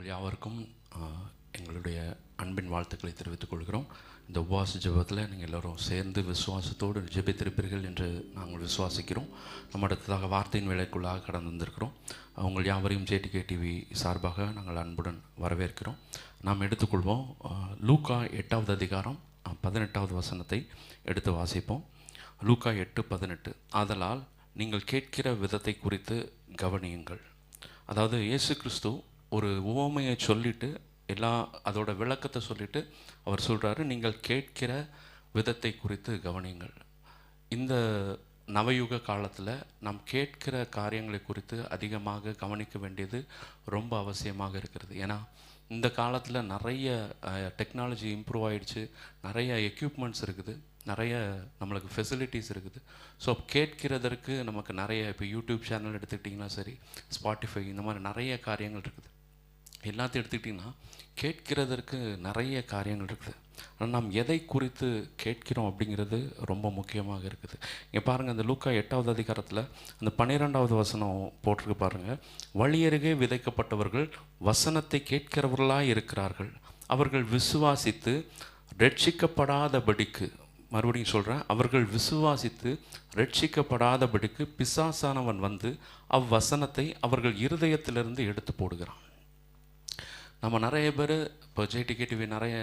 உங்கள் யாவருக்கும் எங்களுடைய அன்பின் வாழ்த்துக்களை தெரிவித்துக் கொள்கிறோம். இந்த உபவாச ஜெபத்தில் நீங்கள் எல்லோரும் சேர்ந்து விசுவாசத்தோடு ஜெபித்திருப்பீர்கள் என்று நாங்கள் விசுவாசிக்கிறோம். நம்ம அடுத்ததாக வார்த்தையின் வேலைக்குள்ளாக கடந்து வந்திருக்கிறோம். உங்கள் யாவரையும் JTK TV சார்பாக நாங்கள் அன்புடன் வரவேற்கிறோம். நாம் எடுத்துக்கொள்வோம். லூக்கா 8வது அதிகாரம் 18வது வசனத்தை எடுத்து வாசிப்போம். லூக்கா 8:18. ஆதலால் நீங்கள் கேட்கிற விதத்தை குறித்து கவனியுங்கள். அதாவது இயேசு கிறிஸ்து ஒரு உவமையை சொல்லிட்டு அதோட விளக்கத்தை சொல்லிட்டு அவர் சொல்கிறாரு, நீங்கள் கேட்கிற விதத்தை குறித்து கவனியுங்கள். இந்த நவயுக காலத்தில் நாம் கேட்கிற காரியங்களை குறித்து அதிகமாக கவனிக்க வேண்டியது ரொம்ப அவசியமாக இருக்கிறது. ஏன்னா இந்த காலத்தில் நிறைய டெக்னாலஜி இம்ப்ரூவ் ஆகிடுச்சு, நிறைய எக்யூப்மெண்ட்ஸ் இருக்குது, நிறைய நம்மளுக்கு ஃபெசிலிட்டிஸ் இருக்குது. ஸோ கேட்கிறதற்கு நமக்கு நிறைய இப்போ யூடியூப் சேனல் எடுத்துக்கிட்டிங்கன்னா சரி, ஸ்பாட்டிஃபை, இந்த மாதிரி நிறைய காரியங்கள் இருக்குது. எல்லாத்தையும் எடுத்துக்கிட்டிங்கன்னா கேட்கிறதற்கு நிறைய காரியங்கள் இருக்குது. ஆனால் நாம் எதை குறித்து கேட்கிறோம் அப்படிங்கிறது ரொம்ப முக்கியமாக இருக்குது. இங்கே பாருங்கள், அந்த லூக்கா 8வது அதிகாரத்தில் அந்த 12வது வசனம் போட்டிருக்கு பாருங்கள். வழியருகே விதைக்கப்பட்டவர்கள் வசனத்தை கேட்கிறவர்களாக இருக்கிறார்கள். அவர்கள் விசுவாசித்து ரட்சிக்கப்படாதபடிக்கு, மறுபடியும் சொல்கிறேன், அவர்கள் விசுவாசித்து ரட்சிக்கப்படாதபடிக்கு பிசாசானவன் வந்து அவ்வசனத்தை அவர்கள் இருதயத்திலிருந்து எடுத்து போடுகிறான். நம்ம நிறைய பேர் இப்போ JTK TV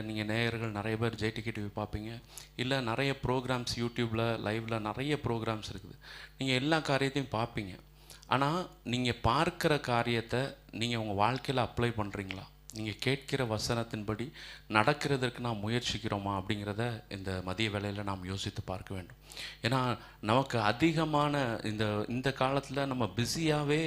நீங்கள் நேயர்கள் நிறைய பேர் JTK TV பார்ப்பீங்க. இல்லை நிறைய ப்ரோக்ராம்ஸ் யூடியூப்பில் லைவில் நிறைய ப்ரோக்ராம்ஸ் இருக்குது. நீங்கள் எல்லா காரியத்தையும் பார்ப்பீங்க. ஆனால் நீங்கள் பார்க்குற காரியத்தை நீங்கள் உங்கள் வாழ்க்கையில் அப்ளை பண்ணுறீங்களா? நீங்கள் கேட்கிற வசனத்தின்படி நடக்கிறதற்கு நாம் முயற்சிக்கிறோமா அப்படிங்கிறத இந்த மதிய வேளையில் நாம் யோசித்து பார்க்க வேண்டும். ஏன்னா நமக்கு அதிகமான இந்த காலத்தில் நம்ம பிஸியாகவே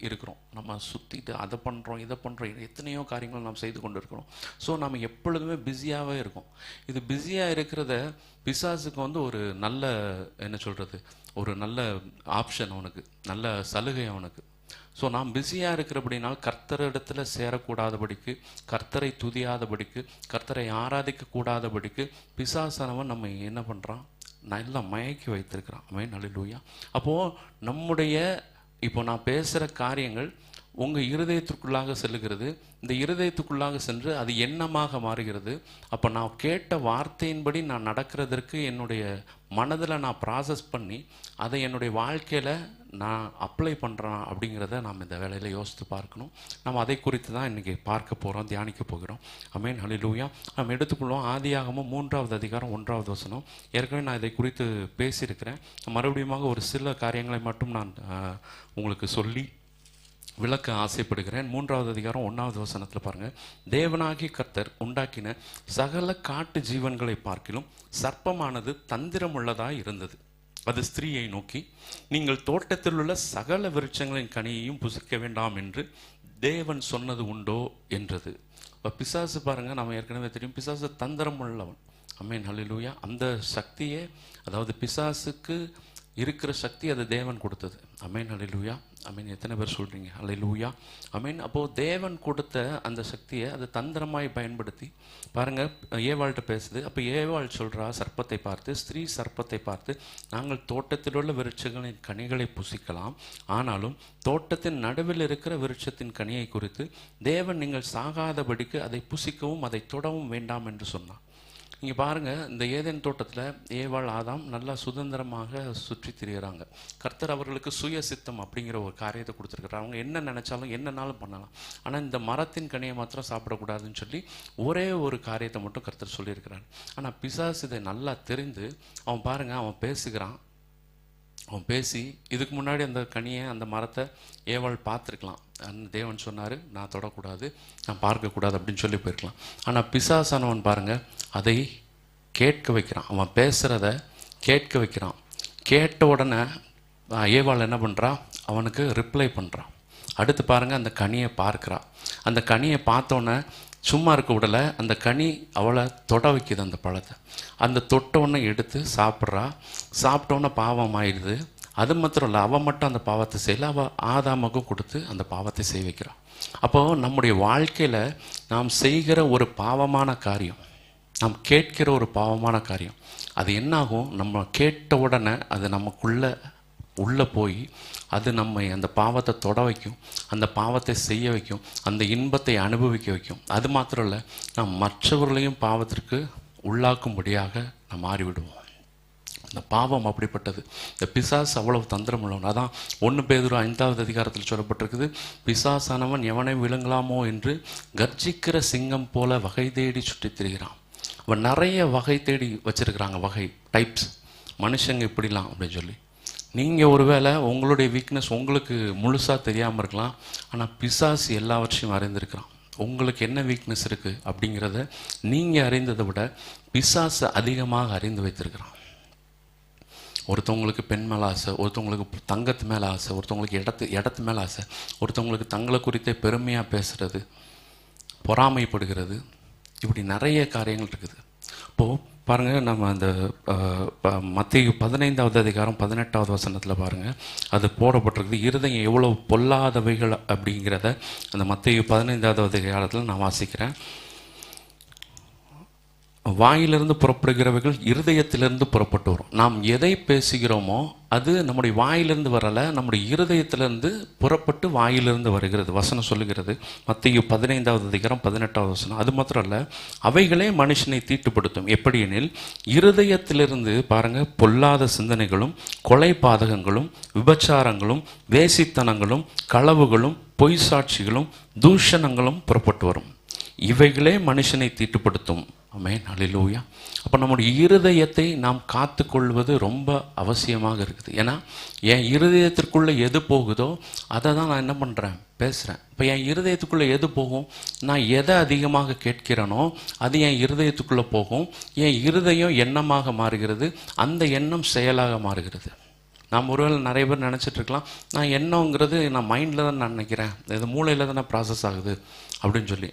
இருக்கிறோம். நம்ம சுற்றிட்டு அதை பண்ணுறோம், இதை பண்ணுறோம், எத்தனையோ காரியங்கள் நாம் செய்து கொண்டு இருக்கிறோம். ஸோ நம்ம எப்பொழுதுமே பிஸியாகவே இருக்கோம். இது பிஸியாக இருக்கிறத பிசாசுக்கு வந்து ஒரு நல்ல ஒரு நல்ல ஆப்ஷன், அவனுக்கு நல்ல சலுகை அவனுக்கு. ஸோ நாம் பிஸியாக இருக்கிறபடினால் கர்த்தரிடத்தில் சேரக்கூடாதபடிக்கு, கர்த்தரை துதியாதபடிக்கு, கர்த்தரை ஆராதிக்கக்கூடாதபடிக்கு பிசாசானவன் நம்ம என்ன பண்ணுறான்? நல்லா மயக்கி வைத்திருக்கிறான். ஆமென், அல்லேலூயா. அப்போது இப்போ நான் பேசுகிற காரியங்கள் உங்கள் இருதயத்துக்குள்ளாக செல்லுகிறது. இந்த இருதயத்துக்குள்ளாக சென்று அது எண்ணமாக மாறுகிறது. அப்போ நான் கேட்ட வார்த்தையின்படி நான் நடக்கிறதற்கு என்னுடைய மனதில் நான் ப்ராசஸ் பண்ணி அதை என்னுடைய வாழ்க்கையில் நான் அப்ளை பண்ணுறேன் அப்படிங்கிறத நாம் இந்த வேலையில் யோசித்து பார்க்கணும். நம்ம அதை குறித்து தான் இன்றைக்கி பார்க்க போகிறோம், தியானிக்க போகிறோம். ஆமென், அல்லேலூயா. நம்ம எடுத்துக்கொள்வோம் ஆதியாகமம் 3வது அதிகாரம் 1வது வசனம். ஏற்கனவே நான் இதை குறித்து பேசியிருக்கிறேன். மறுபடியும் ஒரு சில காரியங்களை மட்டும் நான் உங்களுக்கு சொல்லி விளக்க ஆசைப்படுகிறேன். 3வது அதிகாரம் 1வது வசனத்தில் பாருங்கள். தேவனாகிய கர்த்தர் உண்டாக்கின சகல காட்டு ஜீவன்களை பார்க்கிலும் சர்ப்பமானது தந்திரமுள்ளதாய் இருந்தது. அது ஸ்திரீயை நோக்கி, நீங்கள் தோட்டத்தில் உள்ள சகல விருட்சங்களின் கனியையும் புசிக்க வேண்டாம் என்று தேவன் சொன்னது உண்டோ என்றது. இப்போ பிசாசு பாருங்கள், நம்ம ஏற்கனவே தெரியும், பிசாசு தந்திரம் உள்ளவன். ஆமென், அல்லேலூயா. அந்த சக்தியே, அதாவது பிசாசுக்கு இருக்கிற சக்தி அது தேவன் கொடுத்தது. ஆமென், அல்லேலூயா. ஆமென். எத்தனை பேர் சொல்கிறீங்க அல்லேலூயா? ஆமென். அப்போது தேவன் கொடுத்த அந்த சக்தியை அது தந்திரமாய் பயன்படுத்தி பாருங்கள், ஏவாள்கிட்ட பேசுது. அப்போ ஏவாள் சொல்கிறா சர்ப்பத்தை பார்த்து, ஸ்திரீ சர்ப்பத்தை பார்த்து, நாங்கள் தோட்டத்தில் உள்ள விருட்சங்களின் கனிகளை புசிக்கலாம், ஆனாலும் தோட்டத்தின் நடுவில் இருக்கிற விருட்சத்தின் கனியை குறித்து தேவன் நீங்கள் சாகாதபடிக்கு அதை புசிக்கவும் அதை தொடவும் வேண்டாம் என்று சொன்னான். இங்கே பாருங்கள், இந்த ஏதேன் தோட்டத்தில் ஏவாள் ஆதாம் நல்லா சுதந்திரமாக சுற்றி திரிகிறாங்க. கர்த்தர் அவர்களுக்கு சுய சித்தம் அப்படிங்கிற ஒரு காரியத்தை கொடுத்துருக்குறாரு. அவங்க என்ன நினச்சாலும் என்னன்னாலும் பண்ணலாம். ஆனால் இந்த மரத்தின் கனியை மாத்திரம் சாப்பிடக்கூடாதுன்னு சொல்லி ஒரே ஒரு காரியத்தை மட்டும் கர்த்தர் சொல்லியிருக்கிறார். ஆனால் பிசாசு இதை நல்லா தெரிந்து அவன் பாருங்கள், அவன் பேசுகிறான். அவன் பேசி இதுக்கு முன்னாடி அந்த கனியை, அந்த மரத்தை ஏவாள் பார்த்துருக்கலாம். தேவன் சொன்னார் நான் தொடக்கூடாது, நான் பார்க்கக்கூடாது அப்படின்னு சொல்லி போயிருக்கலாம். ஆனால் பிசாசானவன் பாருங்கள், அதை கேட்க வைக்கிறான். அவன் பேசுகிறத கேட்க வைக்கிறான். கேட்ட உடனே ஏவாள் என்ன பண்ணுறான்? அவனுக்கு ரிப்ளை பண்ணுறான். அடுத்து பாருங்கள், அந்த கனியை பார்க்குறான். அந்த கனியை பார்த்தோன்னே சும்மா இருக்க விடலை, அந்த கனி அவளை தொட வைக்குது. அந்த பழத்தை அந்த தொட்டவுடனே எடுத்து சாப்பிட்றா. சாப்பிட்டோன்னே பாவம் ஆயிடுது. அது மாத்திரம் இல்லை, அவன் மட்டும் அந்த பாவத்தை செய்யலை, அவள் ஆதாமுக்கும் கொடுத்து அந்த பாவத்தை செய்ய வைக்கிறான். அப்போது நம்முடைய வாழ்க்கையில் நாம் செய்கிற ஒரு பாவமான காரியம், நாம் கேட்கிற ஒரு பாவமான காரியம், அது என்னாகும்? நம்ம கேட்ட உடனே அது நமக்குள்ளே உள்ளே போய் அது நம்மை அந்த பாவத்தை தொட வைக்கும், அந்த பாவத்தை செய்ய வைக்கும், அந்த இன்பத்தை அனுபவிக்க வைக்கும். அது மாத்திரம் இல்லை, நாம் மற்றவர்களையும் பாவத்திற்கு உள்ளாக்கும்படியாக நாம் மாறிவிடுவோம். இந்த பாவம் அப்படிப்பட்டது. இந்த பிசாசு அவ்வளவு தந்திரம் உள்ளவன். அதான் 1 பேதுரு 5வது அதிகாரத்தில் சொல்லப்பட்டிருக்குது, பிசாசானவன் எவனை விழுங்கலாமோ என்று கர்ஜிக்கிற சிங்கம் போல வகை தேடி சுற்றித் திரிகிறான். அவன் நிறைய வகை தேடி வச்சிருக்கிறாங்க, வகை டைப்ஸ், மனுஷங்க இப்படிலாம் அப்படின்னு சொல்லி. நீங்கள் ஒருவேளை உங்களுடைய வீக்னஸ் உங்களுக்கு முழுசாக தெரியாமல் இருக்கலாம், ஆனால் பிசாசு எல்லாவற்றையும் அறிந்திருக்கிறான். உங்களுக்கு என்ன வீக்னஸ் இருக்குது அப்படிங்கிறத நீங்கள் அறிந்ததை விட பிசாசு அதிகமாக அறிந்து வைத்திருக்கிறான். ஒருத்தவங்களுக்கு பெண் மேலே ஆசை, ஒருத்தவங்களுக்கு தங்கத்து மேலே ஆசை, ஒருத்தவங்களுக்கு இடத்து மேலே ஆசை, ஒருத்தவங்களுக்கு தங்களை குறித்தே பெருமையாக பேசுகிறது, பொறாமைப்படுகிறது, இப்படி நிறைய காரியங்கள் இருக்குது. இப்போது பாருங்கள், நம்ம அந்த மத்தேயு 15வது அதிகாரம் 18வது வசனத்தில் பாருங்கள், அது போடப்பட்டிருக்குது. இருதயம் எவ்வளோ பொல்லாதவைகள் அப்படிங்கிறத அந்த மத்தேயு 15வது அதிகாரத்தில் நான் வாசிக்கிறேன். வாயிலிருந்து புறப்படுகிறவைகள் இருதயத்திலிருந்து புறப்பட்டு வரும். நாம் எதை பேசுகிறோமோ அது நம்முடைய வாயிலிருந்து வரலை, நம்முடைய இருதயத்திலிருந்து புறப்பட்டு வாயிலிருந்து வருகிறது. வசனம் சொல்லுகிறது, மத்தேயு 15வது அதிகாரம் 18வது வசனம். அது மாத்திரம் அல்ல, அவைகளே மனுஷனை தீட்டுப்படுத்தும். எப்படி எனில், இருதயத்திலிருந்து பாருங்க, பொல்லாத சிந்தனைகளும், கொலை பாதகங்களும், விபச்சாரங்களும், வேசித்தனங்களும், களவுகளும், பொய் சாட்சிகளும், தூஷணங்களும் புறப்பட்டு வரும். இவைகளே மனுஷனை தீட்டுப்படுத்தும். ஆமென், அல்லேலூயா. அப்போ நம்முடைய இருதயத்தை நாம் காத்து கொள்வது ரொம்ப அவசியமாக இருக்குது. ஏன்னா என் இருதயத்திற்குள்ளே எது போகுதோ அதை தான் நான் என்ன பண்ணுறேன், பேசுகிறேன். இப்போ என் இருதயத்துக்குள்ளே எது போகும், நான் எதை அதிகமாக கேட்கிறேனோ அது என் இருதயத்துக்குள்ளே போகும். என் இருதயம் எண்ணமாக மாறுகிறது, அந்த எண்ணம் செயலாக மாறுகிறது. நாம் ஒருவேளை நிறைய பேர் நினச்சிட்ருக்கலாம், நான் எண்ணங்கிறது நான் மைண்டில் தான் நான் நினைக்கிறேன், இது மூளையில் தான் ப்ராசஸ் ஆகுது அப்படின்னு சொல்லி.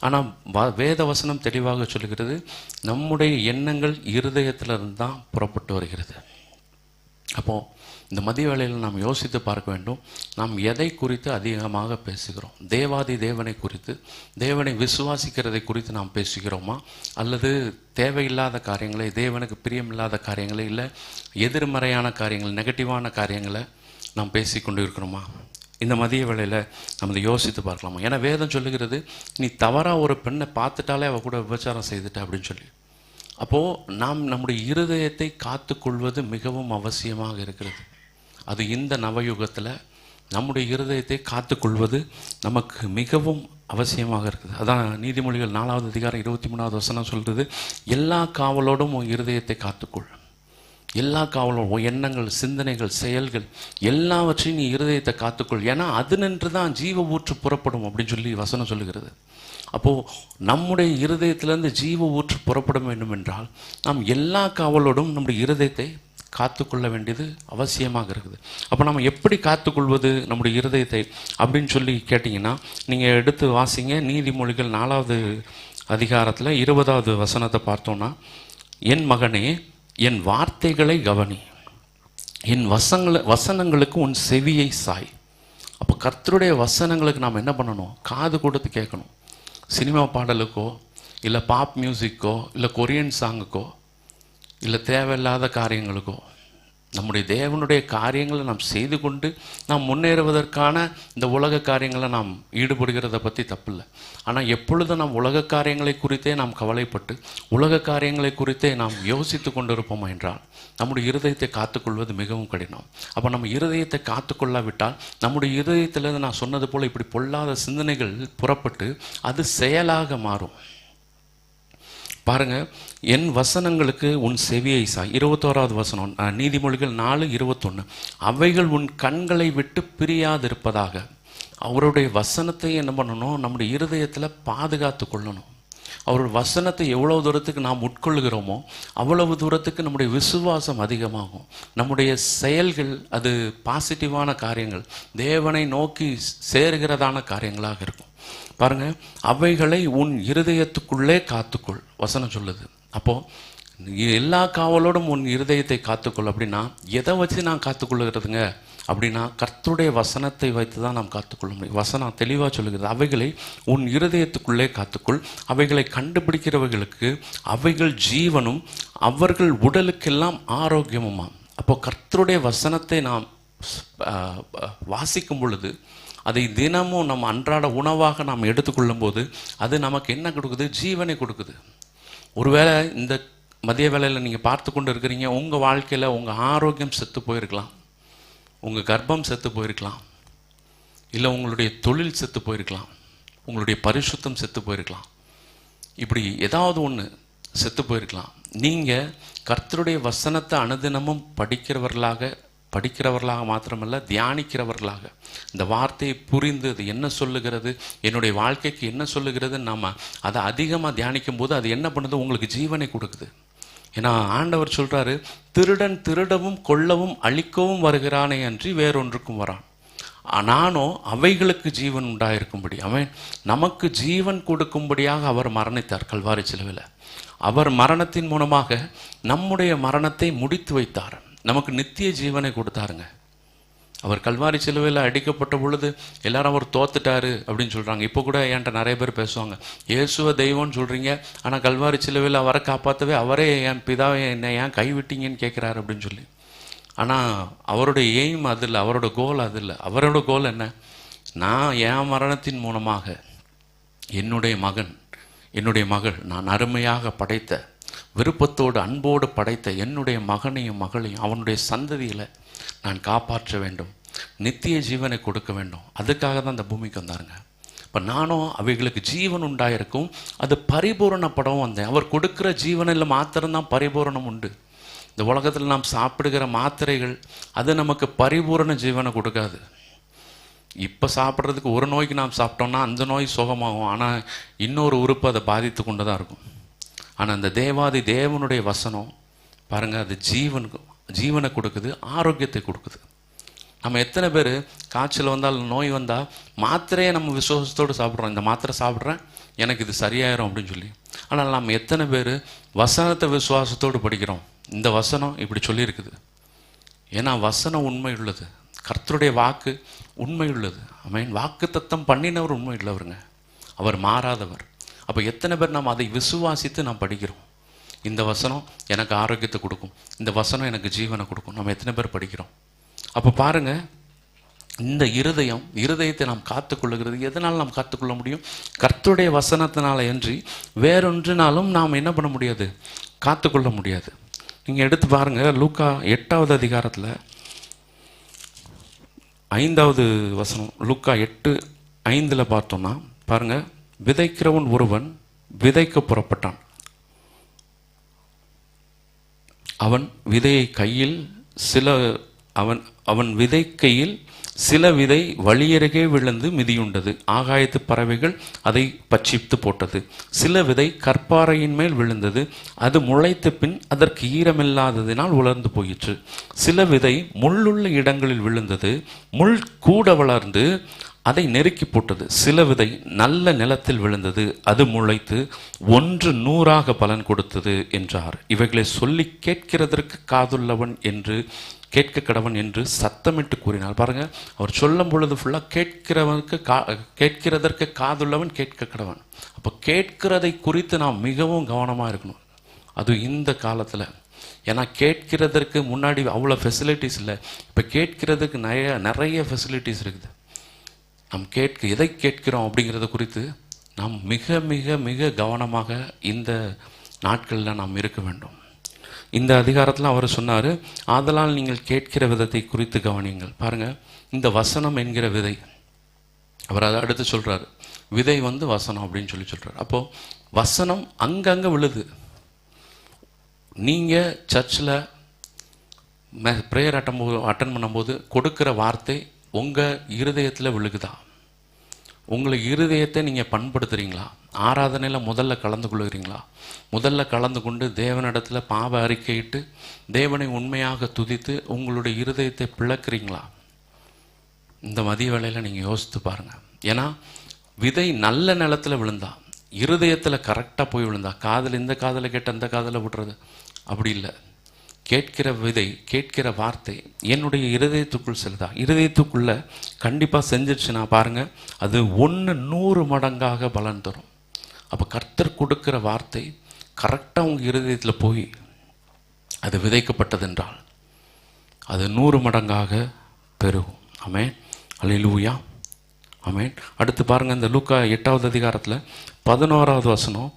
ஆனால் வேத வசனம் தெளிவாக சொல்லுகிறது, நம்முடைய எண்ணங்கள் இருதயத்திலிருந்து தான் புறப்பட்டு வருகிறது. அப்போது இந்த மதிய வேளையில் நாம் யோசித்து பார்க்க வேண்டும், நாம் எதை குறித்து அதிகமாக பேசுகிறோம். தேவாதி தேவனை குறித்து, தேவனை விசுவாசிக்கிறதை குறித்து நாம் பேசுகிறோமா, அல்லது தேவையில்லாத காரியங்களை, தேவனுக்கு பிரியமில்லாத காரியங்களை, இல்லை எதிர்மறையான காரியங்கள், நெகட்டிவான காரியங்களை நாம் பேசிக்கொண்டு இருக்கிறோமா? இந்த மதிய வேளையில் நம்ம இதை யோசித்து பார்க்கலாமா? ஏன்னா வேதம் சொல்லுகிறது, நீ தவறாக ஒரு பெண்ணை பார்த்துட்டாலே அவள் கூட விபச்சாரம் செய்துட்ட அப்படின்னு சொல்லி. அப்போது நாம் நம்முடைய இருதயத்தை காத்து கொள்வது மிகவும் அவசியமாக இருக்கிறது. அது இந்த நவயுகத்தில் நம்முடைய இருதயத்தை காத்து கொள்வது நமக்கு மிகவும் அவசியமாக இருக்குது. அதான் நீதிமொழிகள் 4வது அதிகாரம் 23வது வசனம் சொல்கிறது, எல்லா காவலோடும் உன் இருதயத்தை காத்துக்கொள். எல்லா காவலும், எண்ணங்கள், சிந்தனைகள், செயல்கள் எல்லாவற்றையும் நீ இருதயத்தை காத்துக்கொள். ஏன்னா அது நின்று தான் ஜீவ ஊற்று புறப்படும் அப்படின்னு சொல்லி வசனம் சொல்லுகிறது. அப்போது நம்முடைய இருதயத்திலேருந்து ஜீவ ஊற்று புறப்பட வேண்டும் என்றால் நாம் எல்லா காவலோடும் நம்முடைய இருதயத்தை காத்துக்கொள்ள வேண்டியது அவசியமாக இருக்குது. அப்போ நம்ம எப்படி காத்துக்கொள்வது நம்முடைய இருதயத்தை அப்படின்னு சொல்லி கேட்டிங்கன்னா, நீங்கள் எடுத்து வாசிங்க நீதிமொழிகள் 4வது அதிகாரத்தில் 20வது வசனத்தை பார்த்தோன்னா, என் மகனே என் வார்த்தைகளை கவனி, என் வசனங்களுக்கு உன் செவியை சாய். அப்போ கர்த்தருடைய வசனங்களுக்கு நாம் என்ன பண்ணணும், காது கொடுத்து கேட்கணும். சினிமா பாடலுக்கோ, இல்லை பாப் மியூசிக்கோ, இல்லை கொரியன் சாங்குக்கோ, இல்லை தேவையில்லாத காரியங்களுக்கோ, நம்முடைய தேவனுடைய காரியங்களை நாம் செய்து கொண்டு நாம் முன்னேறுவதற்கான இந்த உலக காரியங்களை நாம் ஈடுபடுகிறத பற்றி தப்பில்லை. ஆனால் எப்பொழுதும் நாம் உலக காரியங்களை குறித்தே நாம் கவலைப்பட்டு உலக காரியங்களை குறித்தே நாம் யோசித்து கொண்டு இருப்போம் என்றால் நம்முடைய இருதயத்தை காத்துக்கொள்வது மிகவும் கடினம். அப்போ நம்ம இருதயத்தை காத்துக்கொள்ளாவிட்டால் நம்முடைய இருதயத்திலிருந்து நான் சொன்னது போல் இப்படி பொல்லாத சிந்தனைகள் புறப்பட்டு அது செயலாக மாறும். பாருங்க, என் வசனங்களுக்கு உன் செவியை சாய். 21வது வசனம் நீதிமொழிகள் 4:21. அவைகள் உன் கண்களை விட்டு பிரியாதிருப்பதாக. அவருடைய வசனத்தை என்ன பண்ணணும், நம்முடைய இருதயத்தில் பாதுகாத்து கொள்ளணும். அவருடைய வசனத்தை எவ்வளோ தூரத்துக்கு நாம் உட்கொள்கிறோமோ அவ்வளவு தூரத்துக்கு நம்முடைய விசுவாசம் அதிகமாகும். நம்முடைய செயல்கள் அது பாசிட்டிவான காரியங்கள், தேவனை நோக்கி சேருகிறதான காரியங்களாக இருக்கும். பாருங்க, அவைகளை உன் இருதயத்துக்குள்ளே காத்துக்கொள் வசனம் சொல்லுது. அப்போது எல்லா காவலோடும் உன் இருதயத்தை காத்துக்கொள் அப்படின்னா எதை வச்சு நான் காத்துக்கொள்ளுகிறதுங்க அப்படின்னா கர்த்தருடைய வசனத்தை வைத்து தான் நாம் காத்துக்கொள்ள முடியும். வசனம் தெளிவாக சொல்லுகிறது, அவைகளை உன் இருதயத்துக்குள்ளே காத்துக்கொள், அவைகளை கண்டுபிடிக்கிறவர்களுக்கு அவைகள் ஜீவனும் அவர்கள் உடலுக்கெல்லாம் ஆரோக்கியமுமாம். அப்போ கர்த்தருடைய வசனத்தை நாம் வாசிக்கும் பொழுது, அதை தினமும் நம்ம அன்றாட உணவாக நாம் எடுத்துக்கொள்ளும் போது அது நமக்கு என்ன கொடுக்குது? ஜீவனை கொடுக்குது. ஒருவேளை இந்த மதிய வேளையில் நீங்கள் பார்த்து கொண்டு இருக்கிறீங்க, உங்கள் வாழ்க்கையில் உங்கள் ஆரோக்கியம் செத்து போயிருக்கலாம், உங்கள் கர்ப்பம் செத்து போயிருக்கலாம், இல்லை உங்களுடைய தொழில் செத்து போயிருக்கலாம், உங்களுடைய பரிசுத்தம் செத்து போயிருக்கலாம், இப்படி ஏதாவது ஒன்று செத்து போயிருக்கலாம். நீங்கள் கர்த்தருடைய வசனத்தை அனுதினமும் படிக்கிறவர்களாக மாத்திரமல்ல, தியானிக்கிறவர்களாக, இந்த வார்த்தையை புரிந்து அது என்ன சொல்லுகிறது, என்னுடைய வாழ்க்கைக்கு என்ன சொல்லுகிறது, நம்ம அதை அதிகமாக தியானிக்கும் போது அது என்ன பண்ணுது? உங்களுக்கு ஜீவனை கொடுக்குது. ஏன்னா ஆண்டவர் சொல்கிறாரு, திருடன் திருடவும் கொல்லவும் அழிக்கவும் வருகிறானே அன்றி வேறொன்றுக்கும் வரான், நானோ அவைகளுக்கு ஜீவன் உண்டாயிருக்கும்படி, அவன் நமக்கு ஜீவன் கொடுக்கும்படியாக அவர் மரணித்தார் கல்வாரி சிலுவையில். அவர் மரணத்தின் மூலமாக நம்முடைய மரணத்தை முடித்து வைத்தார், நமக்கு நித்திய ஜீவனை கொடுத்தாருங்க. அவர் கல்வாரி சிலுவையில் அடிக்கப்பட்ட பொழுது எல்லாரும் அவர் தோத்துட்டாரு அப்படின்னு சொல்கிறாங்க. இப்போ கூட என்கிட்ட நிறைய பேர் பேசுவாங்க, இயேசுவை தெய்வம்னு சொல்கிறீங்க, ஆனால் கல்வாரி சிலுவையில் அவரை காப்பாற்றவே அவரே என் பிதாவை என்னை ஏன் கைவிட்டீங்கன்னு கேட்குறாரு அப்படின்னு சொல்லி. ஆனால் அவருடைய எய்ம் அது இல்லை, அவரோட கோல் அது இல்லை. அவரோட கோல் என்ன? நான் என் மரணத்தின் மூலமாக என்னுடைய மகள், நான் அருமையாக படைத்த, விருப்பத்தோடு அன்போடு படைத்த என்னுடைய மகனையும் மகளையும் அவனுடைய சந்ததியில் நான் காப்பாற்ற வேண்டும், நித்திய ஜீவனை கொடுக்க வேண்டும். அதுக்காக தான் அந்த பூமிக்கு வந்தாருங்க. இப்போ நானும் அவைகளுக்கு ஜீவன் உண்டாயிருக்கும், அது பரிபூரணப்படவும் வந்தேன். அவர் கொடுக்குற ஜீவனில் மாத்திரம்தான் பரிபூரணம் உண்டு. இந்த உலகத்தில் நாம் சாப்பிடுகிற மாத்திரைகள் அது நமக்கு பரிபூரண ஜீவனை கொடுக்காது. இப்போ சாப்பிட்றதுக்கு ஒரு நோய்க்கு நாம் சாப்பிட்டோம்னா அந்த நோய் சுகமாகும், ஆனால் இன்னொரு உறுப்பு அதை பாதித்து கொண்டு தான் இருக்கும். ஆனால் அந்த தேவாதி தேவனுடைய வசனம் பாருங்கள், அது ஜீவனை கொடுக்குது, ஆரோக்கியத்தை கொடுக்குது. நம்ம எத்தனை பேர் காய்ச்சல் வந்தால், நோய் வந்தால் மாத்திரையை நம்ம விசுவாசத்தோடு சாப்பிட்றோம், இந்த மாத்திரை சாப்பிட்றேன் எனக்கு இது சரியாயிரும் அப்படின்னு சொல்லி. ஆனால் நம்ம எத்தனை பேர் வசனத்தை விசுவாசத்தோடு படிக்கிறோம், இந்த வசனம் இப்படி சொல்லியிருக்குது. ஏன்னா வசனம் உண்மை உள்ளது, கர்த்தருடைய வாக்கு உண்மை உள்ளது. வாக்கு தத்தம் பண்ணினவர் உண்மை உள்ளவருங்க, அவர் மாறாதவர். அப்போ எத்தனை பேர் நம்ம அதை விசுவாசித்து நாம் படிக்கிறோம்? இந்த வசனம் எனக்கு ஆரோக்கியத்தை கொடுக்கும், இந்த வசனம் எனக்கு ஜீவனை கொடுக்கும், நம்ம எத்தனை பேர் படிக்கிறோம்? அப்போ பாருங்கள், இந்த இருதயத்தை நாம் காத்துக்கொள்ளுகிறது எதனால் நாம் காத்துக்கொள்ள முடியும்? கர்த்தருடைய வசனத்தினால என்று வேறொன்றினாலும் நாம் என்ன பண்ண முடியாது? காத்துக்கொள்ள முடியாது. நீங்கள் எடுத்து பாருங்கள், லூக்கா 8வது அதிகாரத்தில் 5வது வசனம், லூக்கா 8:5 பார்த்தோம்னா பாருங்கள், விதைக்கிறவன் ஒருவன் விதைக்க புறப்பட்டான். அவன் விதைக்கையில் சில விதை வழியருகே விழுந்து மிதியுண்டது, ஆகாயத்து பறவைகள் அதை பட்சித்து போட்டது. சில விதை கற்பாறையின் மேல் விழுந்தது, அது முளைத்த பின் அதற்கு ஈரமில்லாததினால் உலர்ந்து போயிற்று. சில விதை முள்ளுள்ள இடங்களில் விழுந்தது, முள் கூட வளர்ந்து அதை நெருக்கி போட்டது. சில விதை நல்ல நிலத்தில் விழுந்தது, அது முளைத்து 100 பலன் கொடுத்தது என்றார். இவைகளை சொல்லி கேட்கிறதற்கு காதுள்ளவன் என்று கேட்க கடவன் என்று சத்தமிட்டு கூறினார். பாருங்க, அவர் சொல்லும் பொழுது ஃபுல்லாக கேட்கிறதற்கு காதுள்ளவன் கேட்க கடவன். அப்போ கேட்கிறதை குறித்து நாம் மிகவும் கவனமாக இருக்கணும், அது இந்த காலத்தில். ஏன்னா கேட்கிறதற்கு முன்னாடி அவ்வளோ ஃபெசிலிட்டிஸ் இல்லை, இப்போ கேட்கிறதுக்கு நிறைய ஃபெசிலிட்டிஸ் இருக்குது. நாம் எதை கேட்கிறோம் அப்படிங்கிறத குறித்து நாம் மிக மிக மிக கவனமாக இந்த நாட்களில் நாம் இருக்க வேண்டும். இந்த அதிகாரத்தில் அவர் சொன்னார், ஆதலால் நீங்கள் கேட்கிற விதத்தை குறித்து கவனியுங்கள். பாருங்கள், இந்த வசனம் என்கிற விதை, அவர் அதை அடுத்து சொல்கிறார், விதை வசனம் அப்படின்னு சொல்கிறார். அப்போது வசனம் அங்கங்கே விழுது. நீங்கள் சர்ச்சில் ப்ரேயர் அட்டன் பண்ணும்போது கொடுக்குற வார்த்தை உங்கள் இருதயத்தில் விழுகுதா? உங்களை இருதயத்தை நீங்கள் பண்படுத்துகிறீங்களா? ஆராதனையில் முதல்ல கலந்து கொள்கிறீங்களா? முதல்ல கலந்து கொண்டு தேவனிடத்தில் பாவ அறிக்கையிட்டு தேவனை உண்மையாக துதித்து உங்களுடைய இருதயத்தை பிளக்கிறீங்களா? இந்த மதிய வேளையில் நீங்கள் யோசித்து பாருங்கள். ஏன்னா விதை நல்ல நிலத்தில் விழுந்தா, இருதயத்தில் கரெக்டாக போய் விழுந்தா, காதில் இந்த காதில் கேட்ட அந்த காதில் விடுறது அப்படி இல்லை. கேட்கிற விதை, கேட்கிற வார்த்தை என்னுடைய இருதயத்துக்குள் செல்லுதா? இருதயத்துக்குள்ளே கண்டிப்பாக செஞ்சிருச்சுன்னா பாருங்கள், அது 100 மடங்காக பலன் தரும். அப்போ கர்த்தர் கொடுக்குற வார்த்தை கரெக்டாக உங்கள் இருதயத்தில் போய் அது விதைக்கப்பட்டதென்றால் அது 100 மடங்காக பெருகும். ஆமென். அல்லேலூயா. ஆமென். அடுத்து பாருங்கள், இந்த லூக்கா 8வது அதிகாரத்தில் 11வது வசனம்,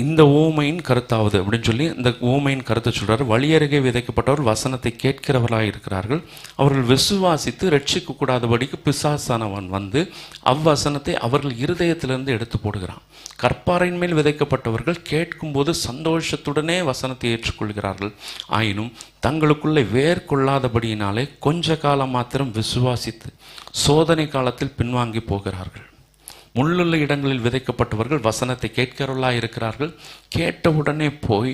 இந்த ஊமையின் கருத்தாவது அப்படின்னு சொல்லி இந்த ஊமையின் கருத்தை சொல்கிறார். வழியருகே விதைக்கப்பட்டவர் வசனத்தை கேட்கிறவர்களாக இருக்கிறார்கள். அவர்கள் விசுவாசித்து ரட்சிக்கக்கூடாதபடிக்கு பிசாசானவன் வந்து அவ்வசனத்தை அவர்கள் இருதயத்திலிருந்து எடுத்து போடுகிறான். கற்பாறையின் மேல் விதைக்கப்பட்டவர்கள் கேட்கும்போது சந்தோஷத்துடனே வசனத்தை ஏற்றுக்கொள்கிறார்கள். ஆயினும் தங்களுக்குள்ளே வேர் கொள்ளாதபடியினாலே கொஞ்ச காலம் மாத்திரம் விசுவாசித்து சோதனை காலத்தில் பின்வாங்கி போகிறார்கள். முள்ளுள்ள இடங்களில் விதைக்கப்பட்டவர்கள் வசனத்தை கேட்கிறவர்களாக இருக்கிறார்கள். கேட்டவுடனே போய்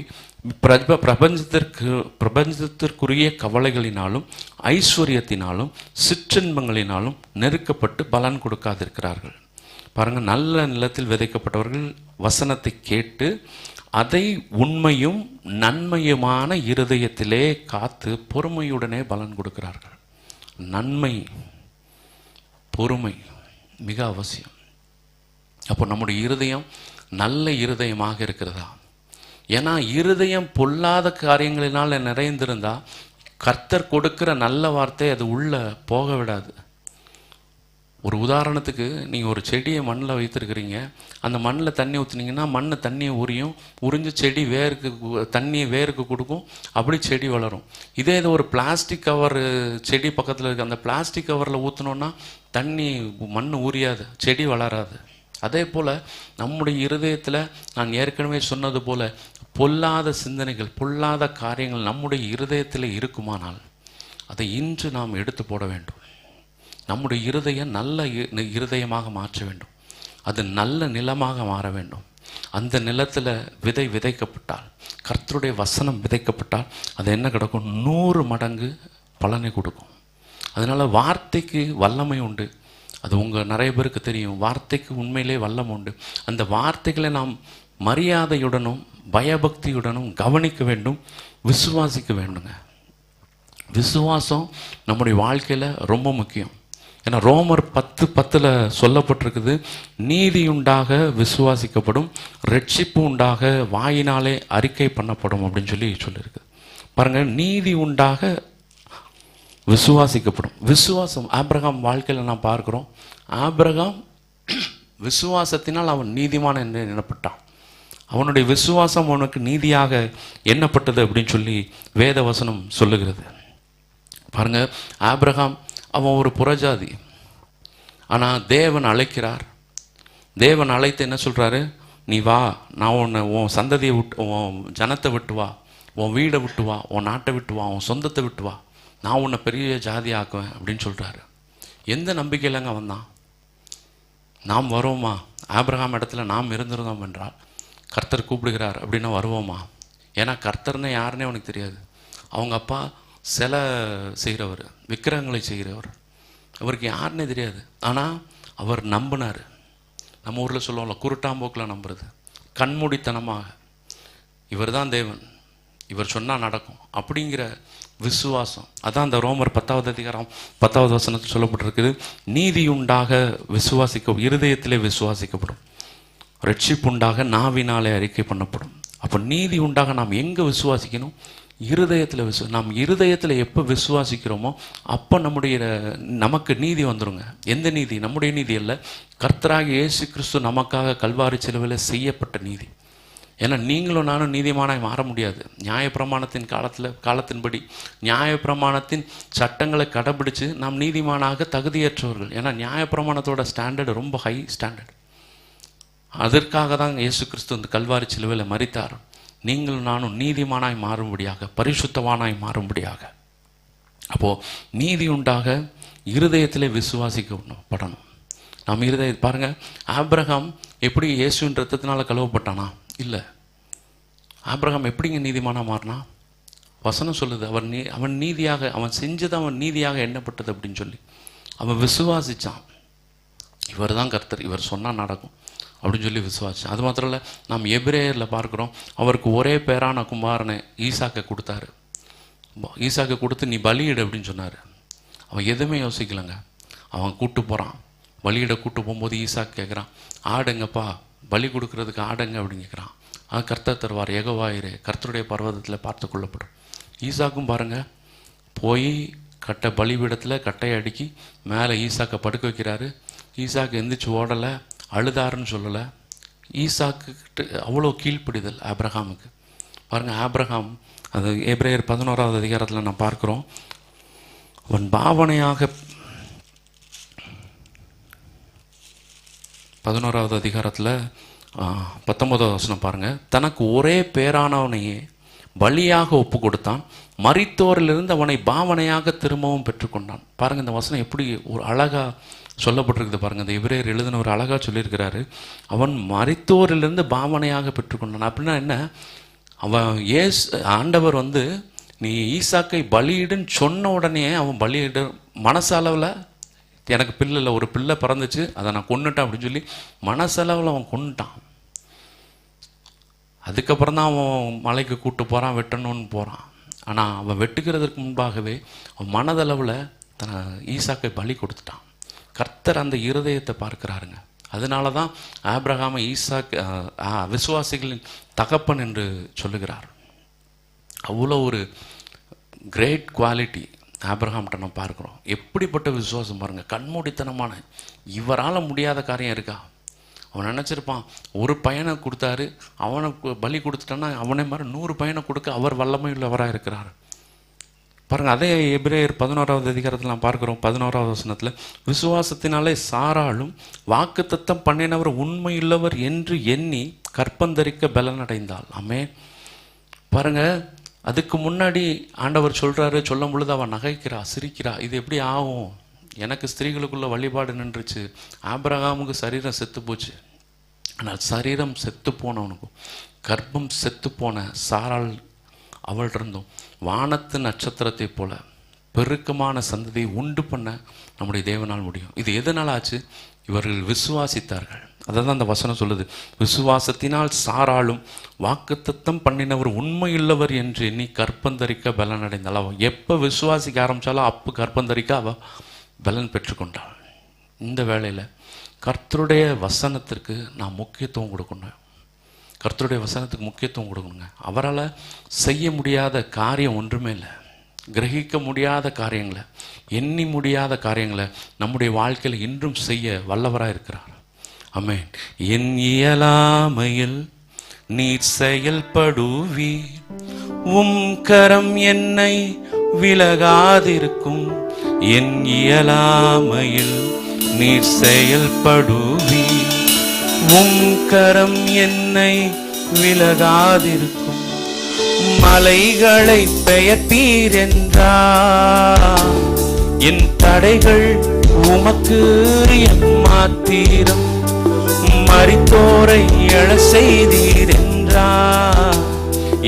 பிரபஞ்சத்திற்குரிய கவலைகளினாலும் ஐஸ்வர்யத்தினாலும் சிற்றின்பங்களினாலும் நெருக்கப்பட்டு பலன் கொடுக்காதிருக்கிறார்கள். பாருங்கள், நல்ல நிலத்தில் விதைக்கப்பட்டவர்கள் வசனத்தை கேட்டு அதை உண்மையும் நன்மையுமான இருதயத்திலே காத்து பொறுமையுடனே பலன் கொடுக்கிறார்கள். நன்மை, பொறுமை மிக அவசியம். அப்போ நம்முடைய இருதயம் நல்ல இருதயமாக இருக்கிறதா? ஏன்னா இருதயம் பொல்லாத காரியங்களினால் நிறைந்திருந்தால் கர்த்தர் கொடுக்கிற நல்ல வார்த்தை அது உள்ளே போக விடாது. ஒரு உதாரணத்துக்கு, நீங்கள் ஒரு செடியை மண்ணில் வைத்திருக்கிறீங்க. அந்த மண்ணில் தண்ணி ஊற்றுனீங்கன்னா மண் தண்ணியை உறிஞ்சு செடி வேருக்கு தண்ணியை வேருக்கு கொடுக்கும். அப்படி செடி வளரும். இதே இது ஒரு பிளாஸ்டிக் கவர் செடி பக்கத்தில் இருக்குது, அந்த பிளாஸ்டிக் கவரில் ஊற்றினோன்னா தண்ணி மண் உரியாது, செடி வளராது. அதே போல் நம்முடைய இருதயத்தில் நான் ஏற்கனவே சொன்னது போல் பொல்லாத சிந்தனைகள், பொல்லாத காரியங்கள் நம்முடைய இருதயத்தில் இருக்குமானால் அதை இன்று நாம் எடுத்து போட வேண்டும். நம்முடைய இருதயம் நல்ல இருதயமாக மாற்ற வேண்டும். அது நல்ல நிலமாக மாற வேண்டும். அந்த நிலத்தில் விதைக்கப்பட்டால், கர்த்தருடைய வசனம் விதைக்கப்பட்டால் அது என்ன கிடக்கும்? 100 மடங்கு பலனை கொடுக்கும். அதனால் வார்த்தைக்கு வல்லமை உண்டு. அது உங்கள் நிறைய பேருக்கு தெரியும். வார்த்தைக்கு உண்மையிலே வல்லம் உண்டு. அந்த வார்த்தைகளை நாம் மரியாதையுடனும் பயபக்தியுடனும் கவனிக்க வேண்டும், விசுவாசிக்க வேண்டுங்க. விசுவாசம் நம்முடைய வாழ்க்கையில் ரொம்ப முக்கியம். ஏன்னா ரோமர் 10:10 சொல்லப்பட்டிருக்குது, நீதி உண்டாக விசுவாசிக்கப்படும், ரட்சிப்பு உண்டாக வாயினாலே அறிக்கை பண்ணப்படும் அப்படின்னு சொல்லியிருக்கு. பாருங்கள், நீதி உண்டாக விசுவாசிக்கப்படும். விசுவாசம் ஆபிரகாம் வாழ்க்கையில் நான் பார்க்குறோம். ஆபிரகாம் விசுவாசத்தினால் அவன் நீதிமான் என்று எண்ணப்பட்டான். அவனுடைய விசுவாசம் அவனுக்கு நீதியாக எண்ணப்பட்டது அப்படின்னு சொல்லி வேத வசனம் சொல்லுகிறது. பாருங்க, ஆபிரகாம் அவன் ஒரு புறஜாதி. ஆனால் தேவன் அழைக்கிறார். தேவன் அழைத்து என்ன சொல்கிறாரு? நீ வா, நான் உன் சந்ததியை விட்டு, உன் ஜனத்தை விட்டு வா, உன் வீடை விட்டு வா, உன் நாட்டை விட்டு வா, உன் சொந்தத்தை விட்டு வா, நான் உன்னை பெரிய ஜாதி ஆக்குவேன் அப்படின்னு சொல்கிறாரு. எந்த நம்பிக்கையிலங்க வந்தான்? நாம் வருவோமா? ஆபிரகாம் இடத்துல நாம் இருந்திருந்தோம் என்றால் கர்த்தர் கூப்பிடுகிறார் அப்படின்னா வருவோமா? ஏன்னா கர்த்தர்னு யாருன்னே அவனுக்கு தெரியாது. அவங்க அப்பா சிலை செய்கிறவர், விக்கிரகங்களை செய்கிறவர், அவருக்கு யாருன்னே தெரியாது. ஆனால் அவர் நம்பினார். நம்ம ஊரில் சொல்லுவோம்ல, குருட்டாம்போக்கில் நம்புறது, கண்மூடித்தனமாக இவர் தான் தேவன், இவர் சொன்னால் நடக்கும் அப்படிங்கிற விசுவாசம். அதான் அந்த ரோமர் 10வது அதிகாரம் 10வது வசனத்தில் சொல்லப்பட்டிருக்குது, நீதி உண்டாக இருதயத்திலே விசுவாசிக்கப்படும், ரட்சிப்புண்டாக நாவினாலே அறிக்கை பண்ணப்படும். அப்போ நீதி உண்டாக நாம் எங்கே விசுவாசிக்கணும்? இருதயத்தில் நாம் இருதயத்தில் எப்போ விசுவாசிக்கிறோமோ அப்போ நமக்கு நீதி வந்துடுங்க. எந்த நீதி? நம்முடைய நீதி அல்ல, கர்த்தராகிய இயேசு கிறிஸ்து நமக்காக கல்வாரி சிலுவையில் செய்யப்பட்ட நீதி. ஏன்னா நீங்களும் நானும் நீதிமானாய் மாற முடியாது. நியாயப்பிரமாணத்தின் காலத்தின்படி நியாயப்பிரமாணத்தின் சட்டங்களை கடைபிடித்து நாம் நீதிமானாக தகுதியற்றவர்கள். ஏன்னா நியாயப்பிரமாணத்தோட ஸ்டாண்டர்டு ரொம்ப ஹை ஸ்டாண்டர்ட். அதற்காக தான் இயேசு கிறிஸ்து அந்த கல்வாரி சிலுவையில் மரித்தார். நீங்களும் நானும் நீதிமானாய் மாறும்படியாக, பரிசுத்தவானாய் மாறும்படியாக. அப்போது நீதி உண்டாக இருதயத்திலே விசுவாசிக்கப்படணும். நாம் பாருங்கள், ஆபிரகாம் எப்படி இயேசுவின் ரத்தத்தினால கழுவப்பட்டானா? இல்லை. ஆபிரகாம் எப்படிங்க நீதிமானா மாறினா? வசனம் சொல்லுது, அவன் நீதியாக, அவன் செஞ்சது அவன் நீதியாக எண்ணப்பட்டது அப்படின்னு சொல்லி அவன் விசுவாசித்தான். இவர் தான் கர்த்தர், இவர் சொன்னால் நடக்கும் அப்படின்னு சொல்லி விசுவாசித்தான். அது மாத்திரம் இல்லை, நாம் எபிரேயரில் பார்க்குறோம், அவருக்கு ஒரே பேரான குமாரனை ஈசாக்கை கொடுத்தாரு. ஈசாக்கை கொடுத்து நீ பலியிடு அப்படின்னு சொன்னார். அவன் எதுவுமே யோசிக்கலைங்க. அவன் கூப்பிட்டு போகிறான், பலியிட கூப்பிட்டு போகும்போது ஈசாக்கு கேட்குறான், ஆடுங்கப்பா, பலி கொடுக்கறதுக்கு ஆடுங்க அப்படின்னு கேட்குறான். கர்த்தர் தருவார், யெகோவா ஈரே, கர்த்தருடைய பர்வதத்தில் பார்த்து கொள்ளப்படும். ஈசாக்கும் பாருங்கள், போய் பலிபீடத்தில் கட்டையை அடுக்கி மேலே ஈசாக்கை படுக்க வைக்கிறாரு. ஈசாக்கு எந்திரிச்சு ஓடலை, அழுதாருன்னு சொல்லலை. ஈசாக்கு அவ்வளோ கீழ்ப்பிடிதல் ஆபிரகாமுக்கு. பாருங்கள், ஆபிரகாம் அது எபிரேயர் 11வது அதிகாரத்தில் நான் பார்க்குறோம். அவன் பாவனையாக 11வது அதிகாரத்தில் 19வது வசனம் பாருங்கள். தனக்கு ஒரே பேரானவனையே பலியாக ஒப்பு கொடுத்தான், மரித்தோரிலிருந்து அவனை பாவனையாக திரும்பவும் பெற்றுக்கொண்டான். பாருங்கள், இந்த வசனம் எப்படி ஒரு அழகாக சொல்லப்பட்டிருக்குது பாருங்கள். இந்த எபிரேயர் எழுதின ஒரு அழகாக சொல்லியிருக்கிறாரு. அவன் மரித்தோரிலிருந்து பாவனையாக பெற்றுக்கொண்டான். அப்படின்னா என்ன? அவன் ஆண்டவர் நீ ஈசாக்கை பலியிடுன்னு சொன்ன உடனே அவன் பலியிட மனசளவில், எனக்கு பிள்ளையில் ஒரு பிள்ளை பிறந்துச்சு, அதை நான் கொன்னுட்டேன் அப்படின்னு சொல்லி மனசளவில் அவன் கொன்னுட்டான். அதுக்கப்புறம் தான் அவன் மலைக்கு கூப்பிட்டு போகிறான், வெட்டணும்னு போகிறான். ஆனால் அவன் வெட்டுக்கிறதுக்கு முன்பாகவே அவன் மனதளவில் ஈசாக்கை பலி கொடுத்துட்டான். கர்த்தர் அந்த இருதயத்தை பார்க்கிறாருங்க. அதனால தான் ஆபிரகாமை விசுவாசிகளின் தகப்பன் என்று சொல்லுகிறார். அவ்வளோ ஒரு கிரேட் குவாலிட்டி ஆபிரகாம்கிட்ட நம்ம பார்க்குறோம். எப்படிப்பட்ட விசுவாசம் பாருங்கள், கண்மூடித்தனமான. இவரால் முடியாத காரியம் இருக்கா? அவன் நினச்சிருப்பான், ஒரு பையனை கொடுத்தாரு, அவனை பலி கொடுத்துட்டான்னா அவனே மாதிரி 100 பையனை கொடுக்க அவர் வல்லமை உள்ளவராக இருக்கிறார். பாருங்கள், அதே எபிரேயர் 11வது அதிகாரத்தில் நான் பார்க்குறோம். 11வது வசனத்தில், விசுவாசத்தினாலே சாராளும் வாக்குத்தத்தம் பண்ணினவர் உண்மையுள்ளவர் என்று எண்ணி கற்பந்தரிக்க பலனடைந்தாள். ஆமென். பாருங்கள், அதுக்கு முன்னாடி ஆண்டவர் சொல்லும் பொழுது அவன் நகைக்கிறா, சிரிக்கிறா. இது எப்படி ஆகும்? எனக்கு ஸ்திரீகளுக்குள்ள வழிபாடு நின்றுச்சு, ஆபிரகாமுக்கு சரீரம் செத்து போச்சு. ஆனால் சரீரம் செத்து போனவனுக்கும் கர்ப்பம் செத்து போன சாராள் அவள் இருந்தும் வானத்து நட்சத்திரத்தை போல பெருக்கமான சந்ததியை உண்டு பண்ண நம்முடைய தேவனால் முடியும். இது எதனால் ஆச்சு? இவர்கள் விசுவாசித்தார்கள். அதை தான் அந்த வசனம் சொல்லுது. விசுவாசத்தினால் சாராளும் வாக்குத்தத்தம் பண்ணினவர் உண்மையுள்ளவர் என்று எண்ணி கற்பந்தரிக்க பலனடைந்தாள். அவள் எப்போ விசுவாசிக்க ஆரம்பித்தாலும் அப்போ கற்பந்தரிக்க அவள் பலன் பெற்றுக்கொண்டாள். இந்த வேளையில் கர்த்தருடைய வசனத்திற்கு நான் முக்கியத்துவம் கொடுக்கணும். கர்த்தருடைய வசனத்துக்கு முக்கியத்துவம் கொடுக்கணுங்க. அவரால் செய்ய முடியாத காரியம் ஒன்றுமே இல்லை. கிரகிக்க முடியாத காரியங்களை, எண்ணி முடியாத காரியங்களை நம்முடைய வாழ்க்கையில் இன்றும் செய்ய வல்லவராக இருக்கிறார். ஆமென். என் இயலாமையில் நீர் செயல்படுவீர், உம் கரம் என்னை விலகாதிருக்கும். என் இயலாமையில் நீர் செயல்படுவீர், உம் கரம் என்னை விலகாதிருக்கும். மலைகளை பெயர்ப்பீர் என்றார், என் தடைகள் உமக்கு எம்மாத்திரம். மரித்தோரை எழ செய்தீர் என்றார்,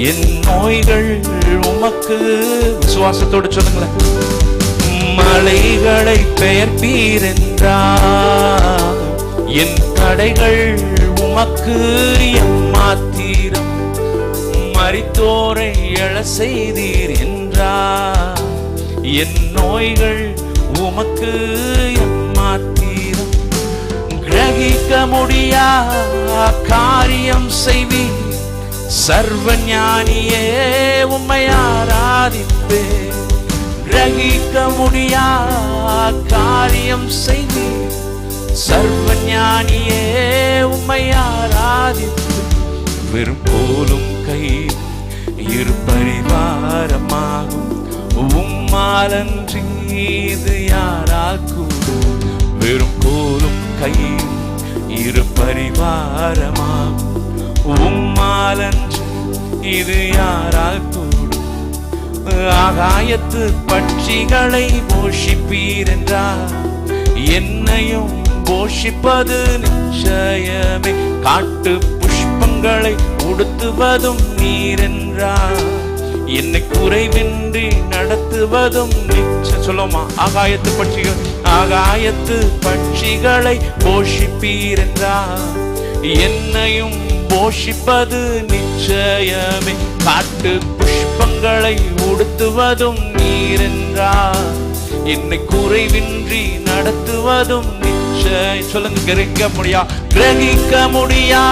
என் நோய்கள் உமக்கு. விசுவாசத்தோடு சொல்லுங்களேன். மலைகளை பெயர்ப்பீர் என்றார், என் தடைகள் உமக்கு எம்மாத்திரம். மரித்தோரை எழ செய்தீர் என்றார், என் நோய்கள் உமக்கு எம்மாத்திரம். கிரகிக்க முடியா காரியம் செய்வீர், சர்வ ஞானியே உம்மை ஆராதிப்பேன். கிரகிக்க முடியா காரியம் செய்வீர், சர்வ ஞானியே உம்மை ஆராதிப்பேன். வெறும் கோலும் கை இரு பரிவாரமாகும், உம்மாலன்றி இது யாராக்கூடும். வெறும் கோலும் கை இரு பரிவாரமாகும், உம்மாலன்றி இது யாராக்கூடும். ஆகாயத்து பட்சிகளை போஷிப்பீர் என்றார், என்னையும் போஷிப்பது நிச்சயமே. காட்டு புஷ்பங்களை உடுத்துவதும் நீர் என்றார், என்னை குறைவின்றி நடத்துவதும் நிச்சயம். சொல்லுமா, ஆகாயத்து பட்சிகள், ஆகாயத்து பட்சிகளை போஷிப்பீர் என்றார், என்னையும் போஷிப்பது நிச்சயமே. காட்டு புஷ்பங்களை உடுத்துவதும் நீர் என்றார், என்னை குறைவின்றி நடத்துவதும் நிச்சயம். சொல்லுங்க, கிரகிக்க முடியா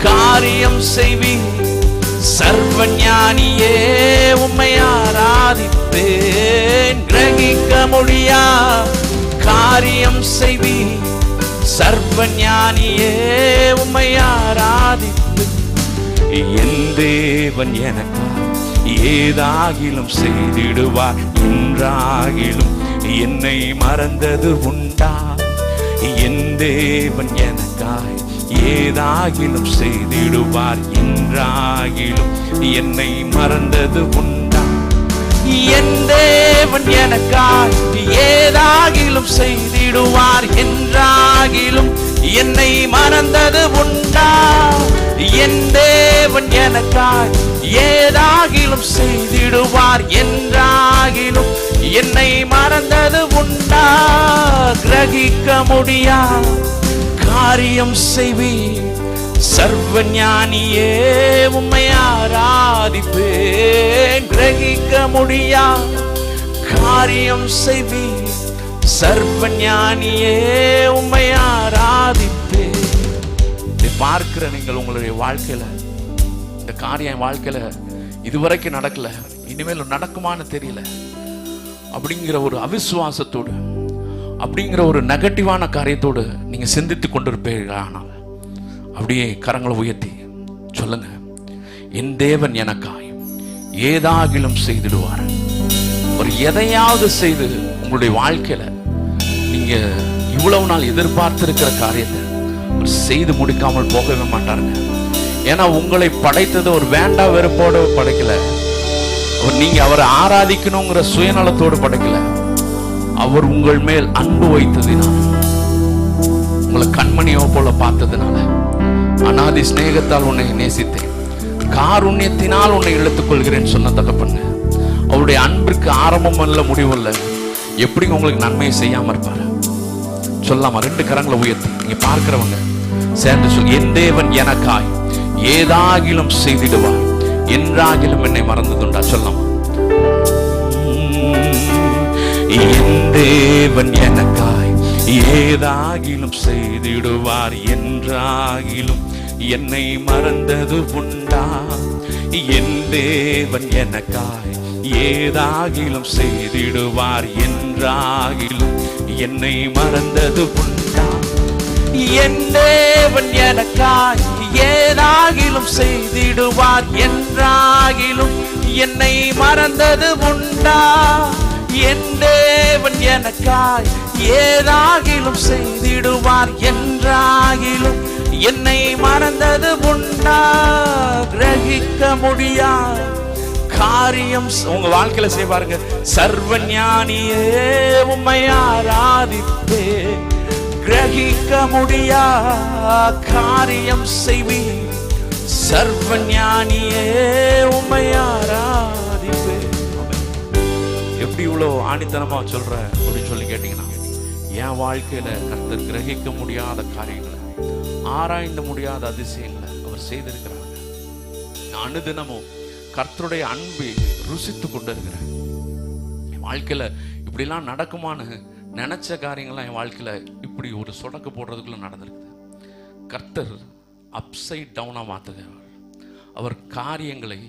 காரியம் செய்வீர், சர்வஞானியே உம்மை ஆராதிப்பேன். கிரகிக்க முடியா காரியம் செய்வீர். சர்வஞானியே உம்மை ஆராதிப்பேன். என் தேவன் எனக்காக ஏதாகிலும் செய்திடுவார். இன்றாகிலும் என்னை மறந்தது உண்டா? என் தேவன் எனக்காய் ஏதாகிலும் செய்திடுவார். இன்றாகிலும் என்னை மறந்தது உண்டா? என் தேவன் எனக்காய் ஏதாகிலும் செய்திடுவார். என்றாகிலும் என்னை மறந்தது உண்டா? என் தேவன் எனக்காய் ஏதாகிலும் செய்திடுவார். என்றாகிலும் என்னை மறந்தது உண்டா? கிரகிக்க முடியா காரியம் செய்வீர். சர்வஞானியே உம்மை ஆராதிப்பேன். கிரகிக்க முடியா காரியம் செய்வீர். சர்வஞானியே உம்மை ஆராதிப்பேன். இதை பார்க்கிற நீங்கள் உங்களுடைய வாழ்க்கையில இந்த காரியம் என் வாழ்க்கையில இதுவரைக்கும் நடக்கல, இனிமேல் நடக்குமான்னு தெரியல அப்படிங்கிற ஒரு அவிசுவாசத்தோடு, அப்படிங்கிற ஒரு நெகட்டிவான காரியத்தோடு நீங்க சிந்தித்து கொண்டிருப்பீர்கள். ஆனால் அப்படியே கரங்களை உயர்த்தி சொல்லுங்க, என் தேவன் எனக்காய் ஏதாகிலும் செய்திடுவார். ஒரு எதையாவது செய்து உங்களுடைய வாழ்க்கையில நீங்க இவ்வளவு நாள் எதிர்பார்த்திருக்கிற காரியத்தை செய்து முடிக்காமல் போகவே மாட்டாருங்க. ஏன்னா உங்களை படைத்தது ஒரு வேண்டா வெறுப்போடு படைக்கல. நீங்க அவரை ஆராதிக்கணுங்கிற சுயநலத்தோடு படைக்கல. அவர் உங்கள் மேல் அன்பு வைத்ததினால், உங்களை கண்மணியோ போல பார்த்ததுனால, அநாதி சிநேகத்தால் உன்னை நேசித்தேன், காருண்யத்தினால் உன்னை இழுத்துக் கொள்கிறேன் சொன்ன தகப்பன். அவருடைய அன்பிற்கு ஆரம்பம் அல்ல, முடிவல்ல. எப்படி உங்களுக்கு நன்மையை செய்யாம இருப்பாரு? சொல்லாமா? ரெண்டு கரங்களை உயர்த்தி நீங்க பார்க்கிறவங்க சேர்ந்து சொல், என் தேவன் எனக்காய் ஏதாகிலும் செய்திடுவார். என்றாகிலும் என்னை மறந்ததுண்டா? சொல்லாமா? என் தேவன் எனக்காய் ஏதாகிலும் செய்திடுவார். என்றாகிலும் என்னை மறந்தது உண்டா? என் தேவன் எனக்காய் ஏதாகிலும் செய்திடுவார். என்றாகிலும் என்னை மறந்தது உண்டா? என் தேவன் எனக்காய் ஏதாகிலும் செய்திடுவார். என்றாகிலும் என்னை மறந்தது உண்டா? என் தேவன் எனக்காய் ஏதாகிலும் செய்திடுவார். என்றாகிலும் என்னை மறந்தது உண்டா? கிரகிக்க முடியாது காரியம் உங்க வாழ்க்கையில செய்வாருங்க. சர்வஞானியே உம்மை ஆராதிப்பேன். கிரகிக்க முடியா காரியம் செய்வீர். சர்வஞானியே உம்மை ஆராதிப்பேன். எப்படி இவ்வளோ ஆணித்தனமா சொல்ற அப்படின்னு சொல்லி கேட்டீங்கன்னா, என் வாழ்க்கையில கர்த்தர் கிரகிக்க முடியாத காரியங்களை, ஆராய்ந்து முடியாத அதிசயங்களை அவர் செய்திருக்கிறாங்க. அனுதினமும் கர்த்தருடைய அன்பை ருசித்து கொண்டு இருக்கிறேன். என் வாழ்க்கையில இப்படிலாம் நடக்குமான்னு நினைச்ச காரியங்கள்லாம் என் வாழ்க்கையில இப்படி ஒரு சொடக்கு போடுறதுக்குள்ள நடந்திருக்குது. கர்த்தர் அப்சைட் டவுனா மாத்துகிறவர். அவர் காரியங்களை,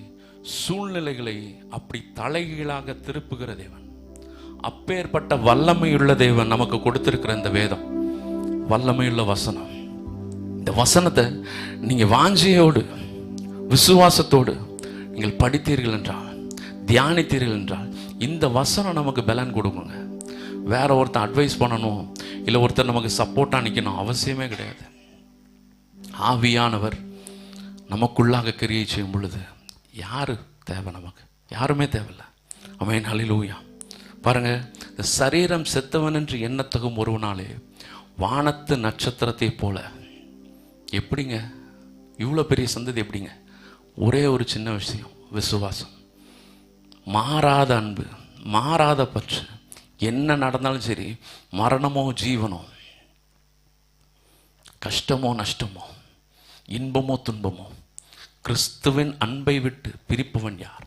சூழ்நிலைகளை அப்படி தலைகீழாக திருப்புகிற தேவன். அப்பேற்பட்ட வல்லமையுள்ள தேவன் நமக்கு கொடுத்திருக்கிற இந்த வேதம், வல்லமையுள்ள வசனம். இந்த வசனத்தை நீங்க வாஞ்சியோடு விசுவாசத்தோடு நீங்கள் படித்தீர்கள் என்றால், தியானித்தீர்கள் என்றால், இந்த வசனம் நமக்கு பலன் கொடுக்குங்க. வேற ஒருத்தர் அட்வைஸ் பண்ணணும், இல்லை ஒருத்தர் நமக்கு சப்போர்ட்டாக நிற்கணும் அவசியமே கிடையாது. ஆவியானவர் நமக்குள்ளாக கிரியை செய்யும் பொழுது யாரு தேவை? நமக்கு யாருமே தேவையில்லை. ஆமென், ஹல்லேலூயா. பாருங்க, இந்த சரீரம் செத்தவன் என்று எண்ணத்தகும் ஒருவனாலே வானத்து நட்சத்திரத்தை போல. எப்படிங்க இவ்வளோ பெரிய சந்ததி? எப்படிங்க? ஒரே ஒரு சின்ன விஷயம், விசுவாசம், மாறாத அன்பு, மாறாத பற்று. என்ன நடந்தாலும் சரி, மரணமோ ஜீவனோ, கஷ்டமோ நஷ்டமோ, இன்பமோ துன்பமோ, கிறிஸ்துவின் அன்பை விட்டு பிரிப்பவன் யார்?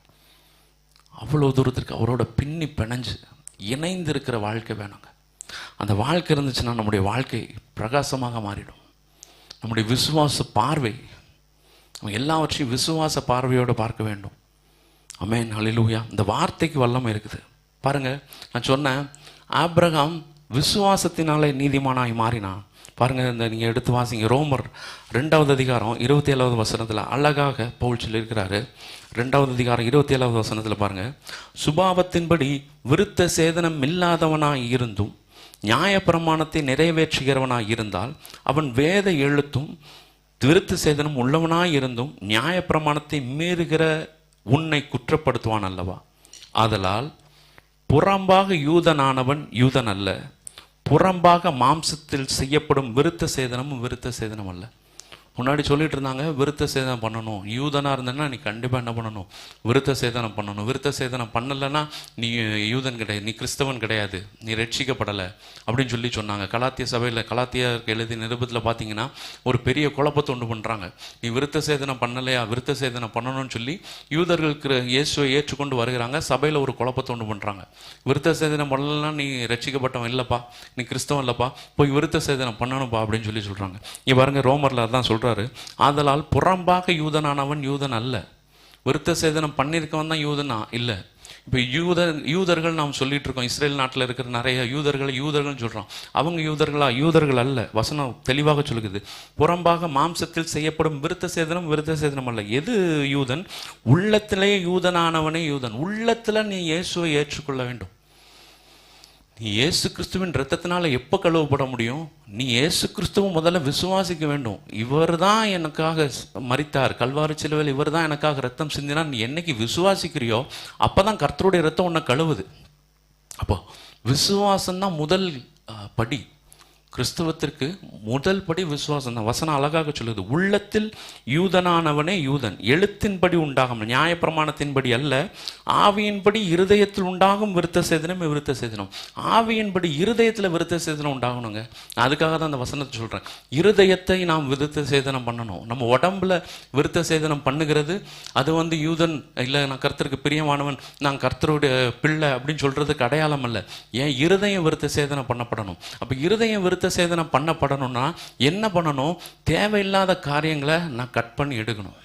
அவ்வளோ தூரத்திற்கு அவரோட பின்னி பிணைஞ்சு இணைந்து இருக்கிற வாழ்க்கை வேணுங்க. அந்த வாழ்க்கை இருந்துச்சுன்னா நம்முடைய வாழ்க்கை பிரகாசமாக மாறிடும். நம்முடைய விசுவாச பார்வை நம்ம எல்லாவற்றையும் விசுவாச பார்வையோடு பார்க்க வேண்டும். ஆமென், ஹல்லேலூயா. இந்த வார்த்தைக்கு வல்லமை இருக்குது. பாருங்கள், நான் சொன்னேன் ஆபிரகாம் விசுவாசத்தினாலே நீதிமானாய் மாறினான். பாருங்கள், இந்த நீங்கள் எடுத்து வாசிங்க, ரோமர் 2வது அதிகாரம் 27வது வசனத்தில் அழகாக பவுல் சொல்லியிருக்கிறாரு. 2வது அதிகாரம் 27வது வசனத்தில் பாருங்கள், சுபாவத்தின்படி விருத்த சேதனம் இல்லாதவனாய் இருந்தும் நியாயப்பிரமாணத்தை நிறைவேற்றுகிறவனாய் இருந்தால் அவன் வேத எழுத்தும் விருத்த சேதனம் உள்ளவனாய் இருந்தும் நியாயப்பிரமாணத்தை மீறுகிற உன்னை குற்றப்படுத்துவான் அல்லவா? ஆதலால் புறம்பாக யூதனானவன் யூதன் அல்ல, புறம்பாக மாம்சத்தில் செய்யப்படும் விருத்த சேதனமும் விருத்த சேதனம் அல்ல. முன்னாடி சொல்லிட்டு இருந்தாங்க விருத்த சேதனம் பண்ணணும். யூதனாக இருந்தேன்னா நீ கண்டிப்பாக என்ன பண்ணணும்? விருத்த சேதனம் பண்ணணும். விருத்த சேதனம் பண்ணலைன்னா நீ யூதன் கிடையாது, நீ கிறிஸ்தவன் கிடையாது, நீ ரட்சிக்கப்படலை அப்படின்னு சொல்லி சொன்னாங்க. கலாத்திய சபையில் கலாத்தியருக்கு எழுதிய நிருபத்தில் பார்த்தீங்கன்னா ஒரு பெரிய குழப்பத்தை உண்டு பண்ணுறாங்க. நீ விருத்த சேதனம் பண்ணலையா, விருத்த சேதனம் பண்ணணும்னு சொல்லி யூதர்களுக்கு இயேசுவை ஏற்றுக்கொண்டு வருகிறாங்க. சபையில் ஒரு குழப்பத்தை உண்டு பண்ணுறாங்க. விருத்த சேதனம் பண்ணலைன்னா நீ ரட்சிக்கப்பட்டவன் இல்லைப்பா, நீ கிறிஸ்தவன் இல்லைப்பா, போய் விருத்த சேதனம் பண்ணணும்ப்பா அப்படின்னு சொல்லி சொல்கிறாங்க. இங்கே பாருங்க, ரோமரில் தான் சொல்கிறாரு, ஆதலால் புறம்பாக யூதனானவன் யூதன் அல்ல. விருத்த சேதனம் பண்ணியிருக்கவன் தான் யூதனா இல்லை. இப்போ யூதர்கள் நாம் சொல்லிட்டு இருக்கோம். இஸ்ரேல் நாட்டில் இருக்கிற நிறைய யூதர்கள் சொல்கிறோம். அவங்க யூதர்கள் அல்ல. வசனம் தெளிவாக சொல்லுகிறது, புறம்பாக மாம்சத்தில் செய்யப்படும் விருத்த சேதனம் அல்ல. எது யூதன்? உள்ளத்திலே யூதனானவனே யூதன். உள்ளத்தில் நீ இயேசுவை ஏற்றுக்கொள்ள வேண்டும். நீ இயேசு கிறிஸ்துவின் இரத்தத்தினால எப்போ கழுவப்பட முடியும்? நீ இயேசு கிறிஸ்துவை முதல்ல விசுவாசிக்க வேண்டும். இவர் தான் எனக்காக மரித்தார் கல்வாரி சிலுவையில், இவர் தான் எனக்காக ரத்தம் சிந்தினார். நீ என்னைக்கு விசுவாசிக்கிறியோ அப்போ தான் கர்த்தருடைய ரத்தம் உன்னை கழுவுது. அப்போ விசுவாசம்தான் முதல் படி. கிறிஸ்தவத்திற்கு முதல் படி விசுவாசம் தான். வசனம் அழகாக சொல்லுது, உள்ளத்தில் யூதனானவனே யூதன், எழுத்தின்படி உண்டாகும் நியாயப்பிரமாணத்தின்படி அல்ல, ஆவியின்படி இருதயத்தில் உண்டாகும் விருத்த சேதனம் விருத்த சேதனம். ஆவியின்படி இருதயத்தில் விருத்த சேதனம் உண்டாகணுங்க. அதுக்காக தான் அந்த வசனத்தை சொல்கிறேன். இருதயத்தை நாம் விருத்த சேதனம் பண்ணணும். நம்ம உடம்புல விருத்த சேதனம் பண்ணுகிறது அது யூதன் இல்லை, நான் கர்த்தருக்கு பிரியமானவன், நான் கர்த்தருடைய பிள்ளை அப்படின்னு சொல்கிறதுக்கு அடையாளம் அல்ல. ஏன் இருதயம் விருத்த சேதனம் பண்ணப்படணும். அப்போ இருதயம் விருத்த சேதனம் பண்ணப்படணும்னா என்ன பண்ணணும்? தேவையில்லாத காரியங்களை நான் கட் பண்ணி எடுக்கணும்.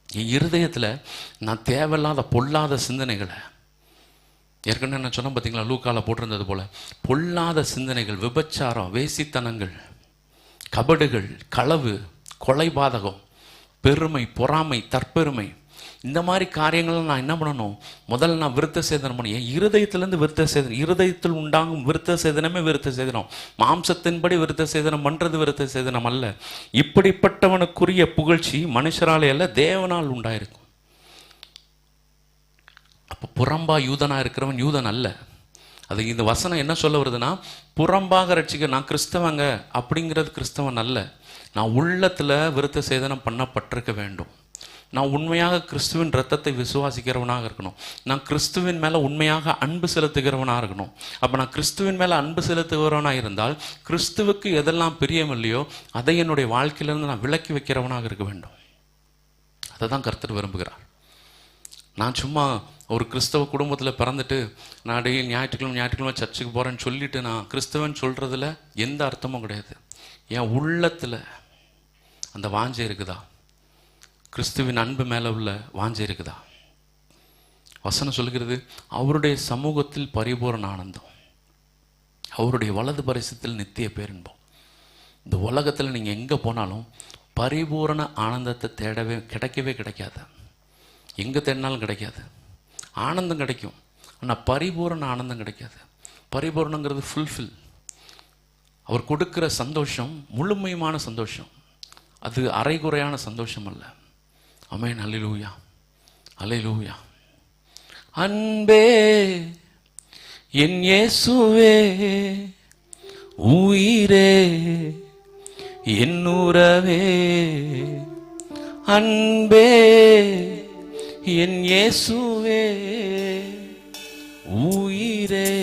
என் இருதயத்தில் நான் தேவையில்லாத பொல்லாத சிந்தனைகளை, ஏற்கனவே நான் சொன்ன பார்த்தீங்களா, லூக்கால போட்டிருந்தது போல பொல்லாத சிந்தனைகள், விபச்சாரம், வேசித்தனங்கள், கபடுகள், களவு, கொலைபாதகம், பெருமை, பொறாமை, தற்பெருமை, இந்த மாதிரி காரியங்களை நான் என்ன பண்ணணும்? முதல்ல நான் விருத்த சேதனம் பண்ணி, என் இருதயத்திலேருந்து விருத்த சேதனம், இருதயத்தில் உண்டாகும் விருத்த சேதனமே விருத்த சேதனம். மாம்சத்தின்படி விருத்த சேதனம் பண்ணுறது விருத்த சேதனம் அல்ல. இப்படிப்பட்டவனுக்குரிய புகழ்ச்சி மனுஷராலே அல்ல, தேவனால் உண்டாயிருக்கும். அப்போ புறம்பா யூதனாக இருக்கிறவன் யூதன் அல்ல. அது இந்த வசனம் என்ன சொல்ல வருதுன்னா, புறம்பாக ரட்சிக்க நான் கிறிஸ்தவங்க அப்படிங்கிறது கிறிஸ்தவன் அல்ல. நான் உள்ளத்தில் விருத்த சேதனம் பண்ணப்பட்டிருக்க வேண்டும். நான் உண்மையாக கிறிஸ்துவின் இரத்தத்தை விசுவாசிக்கிறவனாக இருக்கணும். நான் கிறிஸ்துவின் மேலே உண்மையாக அன்பு செலுத்துகிறவனாக இருக்கணும். அப்போ நான் கிறிஸ்துவின் மேலே அன்பு செலுத்துகிறவனாக இருந்தால் கிறிஸ்துவுக்கு எதெல்லாம் பிரியம் இல்லையோ அதை என்னுடைய வாழ்க்கையிலேருந்து நான் விலக்கி வைக்கிறவனாக இருக்க வேண்டும். அதை தான் கர்த்தர் விரும்புகிறார். நான் சும்மா ஒரு கிறிஸ்தவ குடும்பத்தில் பிறந்துட்டு நான் டெய்லி ஞாயிற்றுக்கிழமை சர்ச்சுக்கு போகிறேன்னு சொல்லிட்டு நான் கிறிஸ்தவன் சொல்கிறதுல எந்த அர்த்தமும் கிடையாது. என் உள்ளத்தில் அந்த வாஞ்சை இருக்குதா? கிறிஸ்துவின் அன்பு மேலே உள்ள வாஞ்சை இருக்குதா? வசனம் சொல்லுகிறது, அவருடைய சமூகத்தில் பரிபூரண ஆனந்தம், அவருடைய வலது பரிசத்தில் நித்திய பேரின்பம். இந்த உலகத்தில் நீங்கள் எங்கே போனாலும் பரிபூரண ஆனந்தத்தை கிடைக்கவே கிடைக்காது. எங்கே தேடினாலும் கிடைக்காது. ஆனந்தம் கிடைக்கும், ஆனால் பரிபூரண ஆனந்தம் கிடைக்காது. பரிபூரணங்கிறது ஃபுல்ஃபில். அவர் கொடுக்குற சந்தோஷம் முழுமையான சந்தோஷம், அது அரைகுறையான சந்தோஷம் அல்ல. ஆமென், அல்லேலூயா, அல்லேலூயா. அன்பே என் இயேசுவே, உயிரே என் உறவே, அன்பே என் இயேசுவே, உயிரே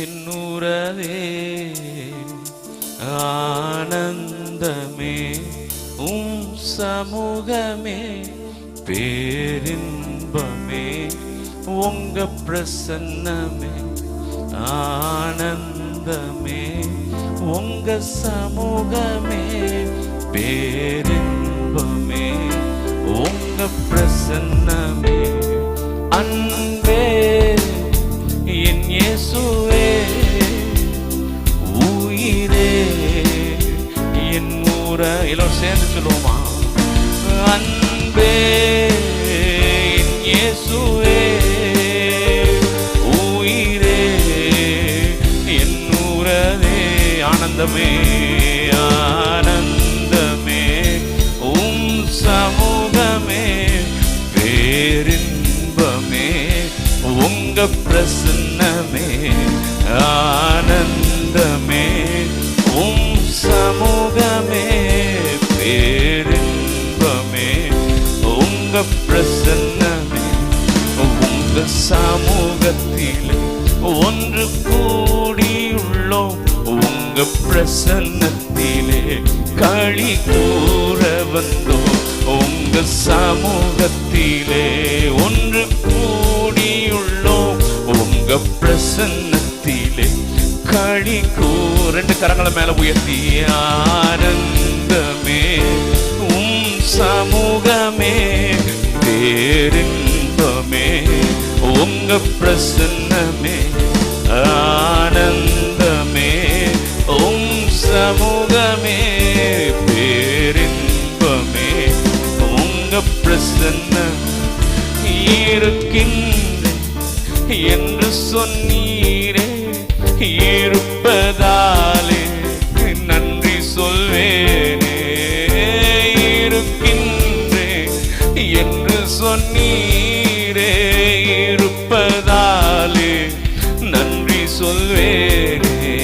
என் உறவே, ஆனந்தமே உம் சமூகமே, பேரின்பமே உங்க பிரசன்னமே, ஆனந்தமே உங்க சமூகமே, பேரின்பமே உங்க பிரசன்னமே அன்பே என் இயேசுவே உயிரே என் ஊர எல்லோரும் சேர்ந்து சொல்லுவோமா? அன்பே என் இயேசுவே உயிரே என் ஊரவே ஆனந்தமே ஆனந்தமே உம் சமூகமே பேரின்பமே உங்க பிரசன்னமே ஆனந்தமே உம் சமூகமே பேரின்பமே உங்க பிரசன்னமே உங்க சமூகத்திலே ஒன்று கூடியுள்ளோம் உங்க பிரசன்னத்திலே களி கூற வந்தோம் உங்க சமூகத்திலே ஒன்று கூடியுள்ளோம் உங்க பிரசன்னத்திலே களி கூற. ரெண்டு கரங்களை மேல உயர்த்தி ஆனந்தமே உம் சமூகமே பேரின்பமே உங்க பிரசன்னமே ஆனந்தமே உம் சமூகமே பேரின்பமே உங்க பிரசன்னம் இருக்கின்ற என்று சொன்னீரே இருப்பதாலே நன்றி சொல்வேனே இருக்கின்றேன் என்று சொன்னீரே இருப்பதாலே நன்றி சொல்வேனே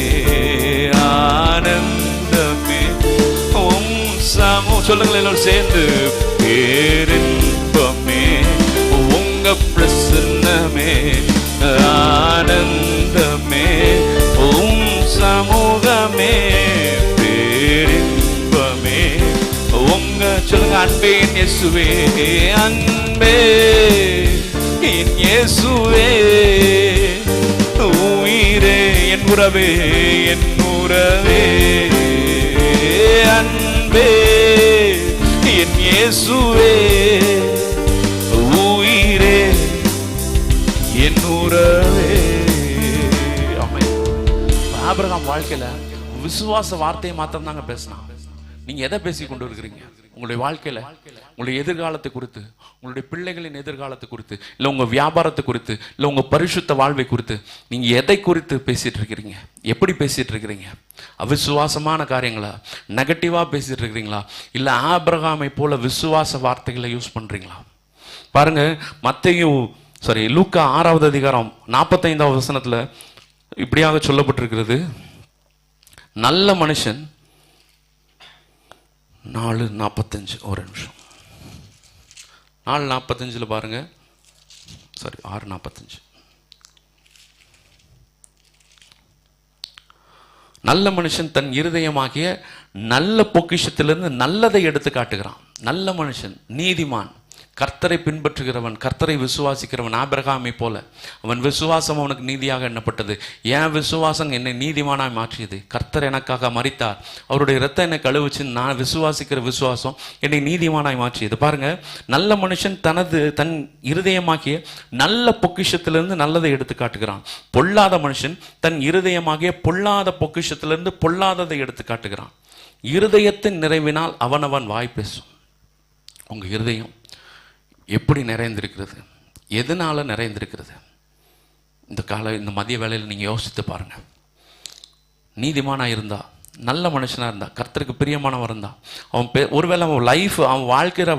ஆனந்தமே உம் சொல்லுங்கள் எல்லோரும் சேர்ந்து பேரின்பமே உங்க பிரசன்னமே ஆனந்தமே உம் சமூகமே பேரின்பமே உங்க சொல்லுங்க அன்பே என் இயேசுவே அன்பே என் இயேசுவே உயிரே என் உறவே என் உறவே அன்பே என் இயேசுவே உயிரே என் உறவே. ஆமென். ஆபிரகாம் வாழ்க்கையில விசுவாச வார்த்தையை மாத்திரம் தாங்க பேசினான். நீங்க எதை பேசி கொண்டு இருக்கிறீங்க? உங்களுடைய வாழ்க்கையில உங்களுடைய எதிர்காலத்தை குறித்து, உங்களுடைய பிள்ளைகளின் எதிர்காலத்தை குறித்து, இல்லை உங்க வியாபாரத்தை குறித்து, இல்லை உங்க பரிசுத்த வாழ்வை குறித்து நீங்க எதை குறித்து பேசிட்டு இருக்கிறீங்க? எப்படி பேசிட்டு இருக்கிறீங்க? அவிசுவாசமான காரியங்களா, நெகட்டிவா பேசிட்டு இருக்கிறீங்களா, இல்லை ஆபிரகாமை போல விசுவாச வார்த்தைகளை யூஸ் பண்றீங்களா? பாருங்க, லூக்கா 6வது அதிகாரம் 45வது வசனத்துல இப்படியாக சொல்லப்பட்டிருக்கிறது. நல்ல மனுஷன் 4:45 ஒரு நிமிஷம் 4:45 பாருங்க, 6:45. நல்ல மனுஷன் தன் இருதயமாகிய நல்ல பொக்கிஷத்திலிருந்து நல்லதை எடுத்து காட்டுகிறான். நல்ல மனுஷன், நீதிமான், கர்த்தரை பின்பற்றுகிறவன், கர்த்தரை விசுவாசிக்கிறவன். ஆபிரகாமை போல அவன் விசுவாசம் அவனுக்கு நீதியாக எண்ணப்பட்டது. என் விசுவாசம் என்னை நீதிமானாய் மாற்றியது. கர்த்தர் எனக்காக மரித்தார், அவருடைய இரத்தம் என்னை கழுவுச்சு. நான் விசுவாசிக்கிற விசுவாசம் என்னை நீதிமானாய் மாற்றியது. பாருங்க, நல்ல மனுஷன் தன் இருதயமாகிய நல்ல பொக்கிஷத்திலிருந்து நல்லதை எடுத்து காட்டுகிறான். பொல்லாத மனுஷன் தன் இருதயமாகிய பொல்லாத பொக்கிஷத்திலிருந்து பொல்லாததை எடுத்து காட்டுகிறான். இருதயத்தின் நிறைவினால் அவனவன் வாய் பேசும். உங்க இருதயம் எப்படி நிறைந்திருக்கிறது? எதனால நிறைந்திருக்கிறது? இந்த மதிய வேளையில் நீங்கள் யோசித்து பாருங்க. நீதிமானாக இருந்தா, நல்ல மனுஷனாக இருந்தா, கர்த்தருக்கு பிரியமானவர் இருந்தா, அவன் ஒருவேளை அவன் லைஃப், அவன்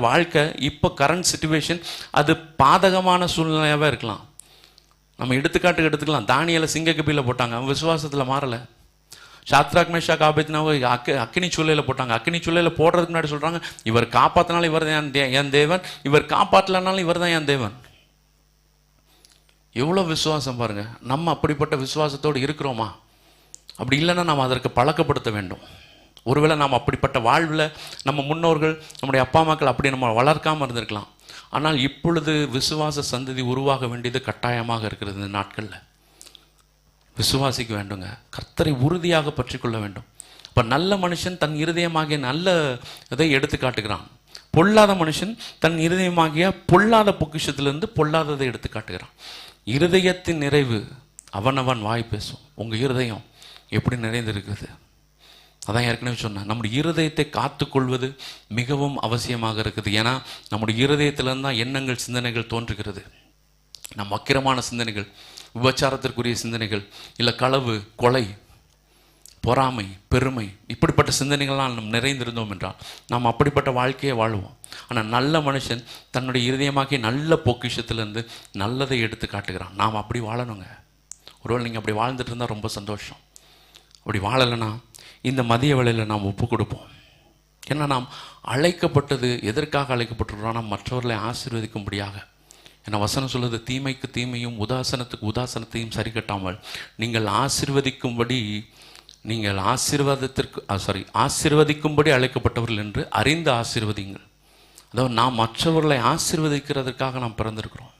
வாழ்க்கை இப்போ கரண்ட் சிச்சுவேஷன் அது பாதகமான சூழ்நிலையாகவே இருக்கலாம். நம்ம எடுத்துக்கலாம். தானியேலை சிங்கக்கபியில் போட்டாங்க, அவன் விசுவாசத்தில் மாறலை. சாத்ராக் மேஷாக் ஆபேத்நேகோவை அக்கினி சூளையில் போட்டாங்க. அக்கினி சூளையில் போடுறதுக்கு முன்னாடி சொல்கிறாங்க, இவர் காப்பாற்றினாலும் இவர் தான் என் தேவன், இவர் காப்பாற்றலனாலும் இவர் தான் என் தேவன். எவ்வளோ விசுவாசம் பாருங்க. நம்ம அப்படிப்பட்ட விசுவாசத்தோடு இருக்கிறோமா? அப்படி இல்லைன்னா நாம் அதற்கு பழக்கப்படுத்த வேண்டும். ஒருவேளை நாம் அப்படிப்பட்ட வாழ்வில் நம்ம முன்னோர்கள், நம்முடைய அப்பா அம்மாக்கள் அப்படி நம்ம வளர்க்காமல் இருந்திருக்கலாம். ஆனால் இப்பொழுது விசுவாச சந்ததி உருவாக வேண்டியது கட்டாயமாக இருக்கிறது. இந்த நாட்களில் விசுவாசிக்க வேண்டுங்க. கர்த்தரை உறுதியாக பற்றி கொள்ள வேண்டும். இப்போ நல்ல மனுஷன் தன் இருதயமாகிய நல்ல இதை எடுத்து காட்டுகிறான். பொல்லாத மனுஷன் தன் இருதயமாகிய பொல்லாத பொக்கிஷத்திலிருந்து பொல்லாததை எடுத்து காட்டுகிறான். இருதயத்தின் நிறைவு அவனவன் வாய் பேசும். உங்கள் இருதயம் எப்படி நிறைந்திருக்கிறது? அதான் ஏற்கனவே சொன்னேன், நம்முடைய இருதயத்தை காத்துக்கொள்வது மிகவும் அவசியமாக இருக்குது. ஏன்னா நம்முடைய இருதயத்திலிருந்து தான் எண்ணங்கள், சிந்தனைகள் தோன்றுகிறது. நம் வக்கிரமான சிந்தனைகள், விபச்சாரத்திற்குரிய சிந்தனைகள், இல்லை களவு, கொலை, பொறாமை, பெருமை, இப்படிப்பட்ட சிந்தனைகள்லாம் நம்ம நிறைந்திருந்தோம் என்றால் நாம் அப்படிப்பட்ட வாழ்க்கையை வாழுவோம். ஆனால் நல்ல மனுஷன் தன்னுடைய இருதயமாக்கி நல்ல பொக்கிஷத்திலேருந்து நல்லதை எடுத்து காட்டுகிறான். நாம் அப்படி வாழணுங்க. ஒருவேளை நீங்கள் அப்படி வாழ்ந்துட்டு இருந்தால் ரொம்ப சந்தோஷம். அப்படி வாழலைன்னா இந்த மதிய வேளையில் நாம் ஒப்பு கொடுப்போம். ஏன்னா நாம் அழைக்கப்பட்டது எதற்காக அழைக்கப்பட்டிருக்கிறோம்னா மற்றவர்களை ஆசீர்வதிக்கும்படியாக. ஏன்னா வசனம் சொல்லுது, தீமைக்கு தீமையும் உதாசனத்துக்கு உதாசனத்தையும் சரி கட்டாமல் நீங்கள் ஆசீர்வதிக்கும்படி, நீங்கள் ஆசீர்வதிக்கும்படி அழைக்கப்பட்டவர்கள் என்று அறிந்து ஆசீர்வதிங்கள். அதாவது நாம் மற்றவர்களை ஆசீர்வதிக்கிறதுக்காக நாம் பிறந்திருக்கிறோம்.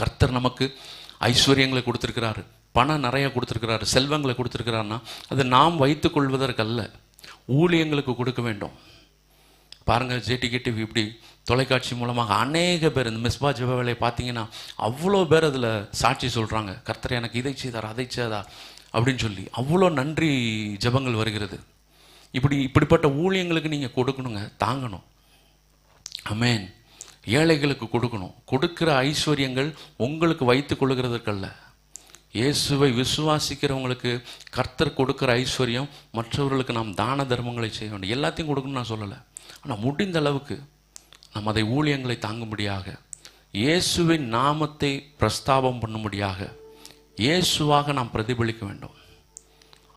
கர்த்தர் நமக்கு ஐஸ்வர்யங்களை கொடுத்திருக்கிறாரு, பணம் நிறைய கொடுத்துருக்கிறாரு, செல்வங்களை கொடுத்துருக்கிறாருன்னா அது நாம் வைத்து கொள்வதற்கல்ல, ஊழியங்களுக்கு கொடுக்க வேண்டும். பாருங்கள், ஜேடிகே டிவி இப்படி தொலைக்காட்சி மூலமாக அநேக பேர் இந்த மிஸ்பா ஜெப வேலையை பார்த்தீங்கன்னா அவ்வளோ பேர் அதில் சாட்சி சொல்கிறாங்க. கர்த்தர் எனக்கு இதை செய்தார், அதை செய்தார் அப்படின்னு சொல்லி அவ்வளோ நன்றி ஜெபங்கள் வருகிறது. இப்படிப்பட்ட ஊழியங்களுக்கு நீங்கள் கொடுக்கணுங்க, தாங்கணும். ஆமென். ஏழைகளுக்கு கொடுக்கணும். கொடுக்கிற ஐஸ்வர்யங்கள் உங்களுக்கு வைத்து கொள்ளுகிறதற்கல்ல, இயேசுவை விசுவாசிக்கிறவங்களுக்கு கர்த்தர் கொடுக்குற ஐஸ்வர்யம் மற்றவர்களுக்கு நாம் தான தர்மங்களை செய்ய வேண்டும். எல்லாத்தையும் கொடுக்கணும்னு நான் சொல்லலை, ஆனால் முடிந்த அளவுக்கு நாம் அதை ஊழியங்களை தாங்கும்படியாக, இயேசுவின் நாமத்தை பிரஸ்தாபம் பண்ணும்படியாக, இயேசுவாக நாம் பிரதிபலிக்க வேண்டும்.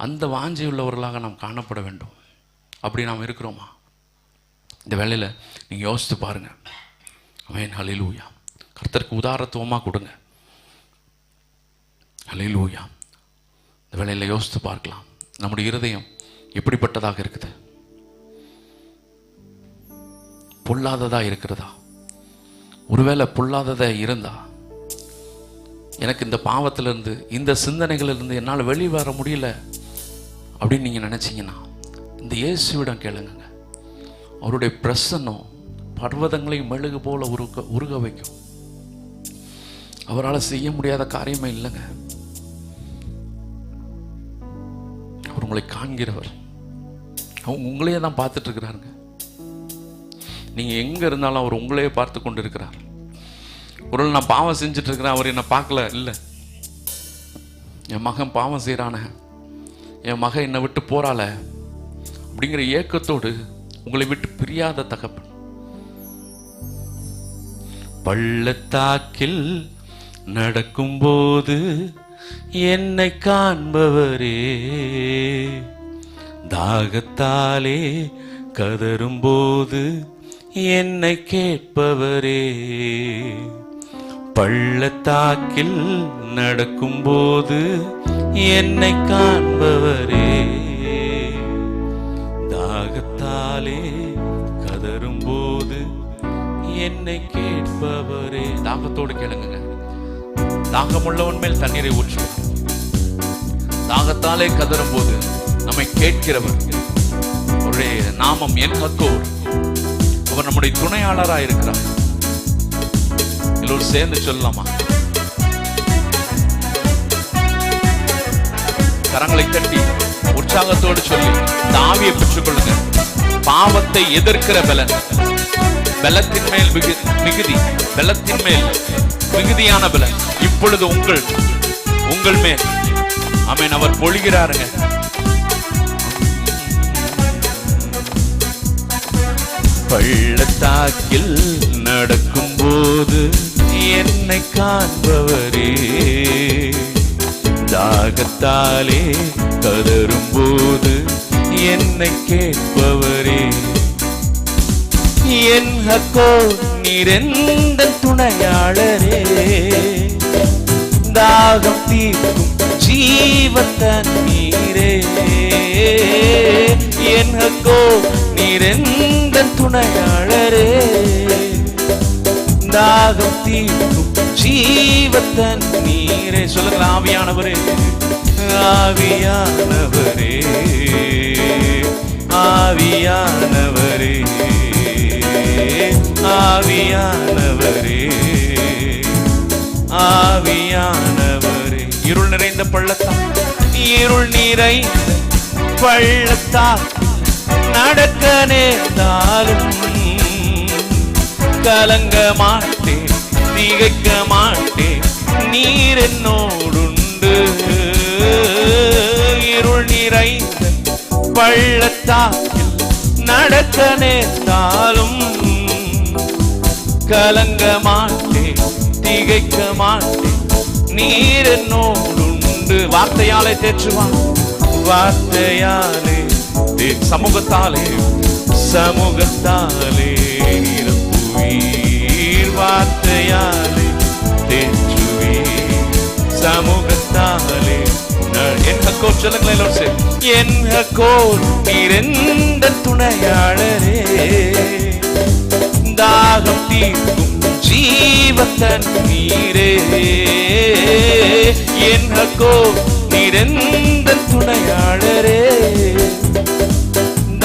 அந்த வாஞ்சையுள்ளவர்களாக நாம் காணப்பட வேண்டும். அப்படி நாம் இருக்கிறோமா? இந்த வேளையில் நீங்கள் யோசித்து பாருங்கள். ஆமென். ஹல்லேலூயா. கர்த்தருக்கு உதாரத்துவமாக கொடுங்க. ஹல்லேலூயா. இந்த வேளையில் யோசித்து பார்க்கலாம், நம்முடைய இருதயம் எப்படிப்பட்டதாக இருக்குது? பொல்லாததா இருக்கிறதா? ஒருவேளை பொல்லாததா இருந்தா, எனக்கு இந்த பாவத்திலிருந்து, இந்த சிந்தனைகளிலிருந்து என்னால் வெளியே வர முடியல அப்படின்னு நீங்கள் நினச்சிங்கன்னா இந்த இயேசுவிடம் கேளுங்க. அவருடைய பிரசன்னம் பர்வதங்களை மெழுகு போல உருக வைக்கும். அவரால் செய்ய முடியாத காரியமே இல்லைங்க. அவர் உங்களை காண்கிறவர். அவங்க உங்களையே தான் பார்த்துட்டு இருக்கிறாருங்க. நீங்க எங்க இருந்தாலும் அவர் உங்களையே பார்த்து கொண்டு இருக்கிறார். ஒரு நான் பாவம் செஞ்சுட்டு இருக்கிறேன், அவர் என்னை பார்க்கல, இல்லை, என் மகன் பாவம் செய்யறான, என் மகன் என்னை விட்டு போறாள அப்படிங்கிற ஏக்கத்தோடு உங்களை விட்டு பிரியாத தகப்பன். பள்ளத்தாக்கில் நடக்கும்போது என்னை காண்பவரே, தாகத்தாலே கதறும்போது என்னை கேட்பவரே. பள்ளத்தாக்கில் நடக்கும்போது என்னை காண்பவரே, தாகத்தாலே கதறும்போது என்னை கேட்பவரே. தாகத்தோடு கேளுங்க. தாகமுள்ளவன் மேல் தண்ணீரை ஊற்றும். தாகத்தாலே கதறும் போது நம்மை கேட்கிறவர். அவருடைய நாமம் என்ஹக்கோர். அவர் நம்முடைய துணையாளராக இருக்கிறார். எல்லோரும் சேர்ந்து சொல்லலாமா? கரங்களை தட்டி உற்சாகத்தோடு சொல்லி இந்த ஆவியை பெற்றுக் கொள்ளுங்க. பாவத்தை எதிர்க்கிற பலன், பலத்தின் மேல் மிகுதி, பலத்தின் மேல் மிகுதியான பலன் இப்பொழுது உங்கள் மேல். ஆமென். அவர் பொழிகிறாருங்க. பள்ளத்தாக்கில் நடக்கும்போது என்னை காண்பவரே, தாகத்தாலே கதறும்போது என்னை கேட்பவரே. என்ஹக்கோர் நீரெந்த துணையாளரே, தாகம் தீர்க்கும் ஜீவ தண்ணீரே. என்ஹக்கோர் நீரெந்த துணையாளரே, தாகம் தீர்க்கும் ஜீவ தண்ணீரே. சொல்லுங்க, ஆவியானவரே, ஆவியானவரே, ஆவியானவரே, ஆவியானவரே, ஆவியானவரே. இருள் நிறைந்த பள்ளத்தால், இருள் நிறைந்த பள்ளத்தால் நடக்க நேர்ந்தாலும் கலங்க மாட்டேன், திகைக்க மாட்டேன், நீர் என்னோடுண்டு. இருள் நிறைந்த பள்ளத்தால் நடக்க நேர்ந்தாலும் கலங்க மாட்டேன், திகைக்க மாட்டேன், நீர் என்னோடுண்டு. வார்த்தையாலே தேற்றுவான், வார்த்தையாலே சமூகத்தாலே, சமூகத்தாலே நிரப்புவீர். வார்த்தையாலே தேற்றுவீர், சமூகத்தாலே. என் ஹக்கோர் சொல்லுங்களேன் எல்லோரும் சேர்ந்து. என் ஹக்கோர் நீரெந்த துணையாளரே, தாகம் தீர்க்கும் ஜீவ தண்ணீரே. என் ஹக்கோர் நீரெந்த துணையாளரே,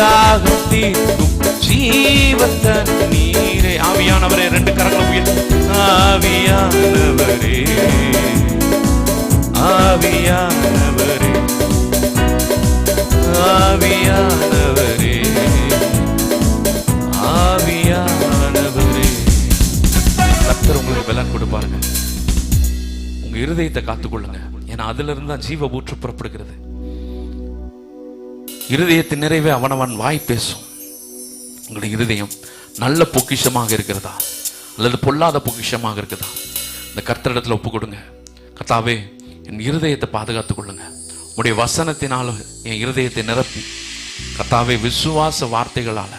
தாகம் தீர்க்கும் ஜீவ தண்ணீரே. ஆவியானவரே, ரெண்டு கரங்களை உயர்த்தி. ஆவியானவரே, ஆவியானவரே, ஆவியானவரே, ஆவியானவரே. கர்த்தர் உங்களுக்கு பலன் கொடுப்பாருங்க. உங்க இருதயத்தை காத்துக்கொள்ளுங்க. ஏன்னா அதுல இருந்தா ஜீவ ஊற்று புறப்படுகிறது. இருதயத்தின் நிறைவே அவனவன் வாய் பேசும். உங்களுடைய இருதயம் நல்ல பொக்கிஷமாக இருக்கிறதா அல்லது பொல்லாத பொக்கிஷமாக இருக்குதா? இந்த கர்த்தரிடத்துல ஒப்பு கொடுங்க. கர்த்தாவே, என் இருதயத்தை பாதுகாத்துக் கொள்ளுங்க. உடைய வசனத்தினால என் இருதயத்தை நிரப்பி, கர்த்தாவே, விசுவாச வார்த்தைகளால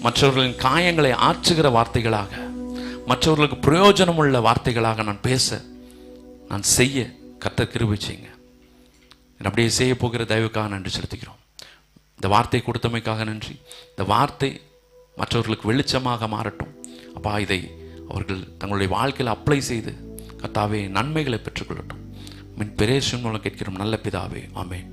மற்றவர்களின் காயங்களை ஆற்றுகிற வார்த்தைகளாக, மற்றவர்களுக்கு பிரயோஜனம் உள்ள வார்த்தைகளாக நான் பேச, நான் செய்ய கர்த்தர் கிருபை செய்யுங்க. அப்படியே செய்ய போகிற தயவுக்காக நன்றி செலுத்துகிறோம். இந்த வார்த்தை கொடுத்தமைக்காக நன்றி. இந்த வார்த்தை மற்றவர்களுக்கு வெளிச்சமாக மாறட்டும் அப்பா. இதை அவர்கள் தங்களுடைய வாழ்க்கையில் அப்ளை செய்து கர்த்தாவே நன்மைகளை பெற்றுக்கொள்ளட்டும். மின் பெரேஷன் மூலம் கேட்கிறோம் நல்ல பிதாவே, ஆமென்.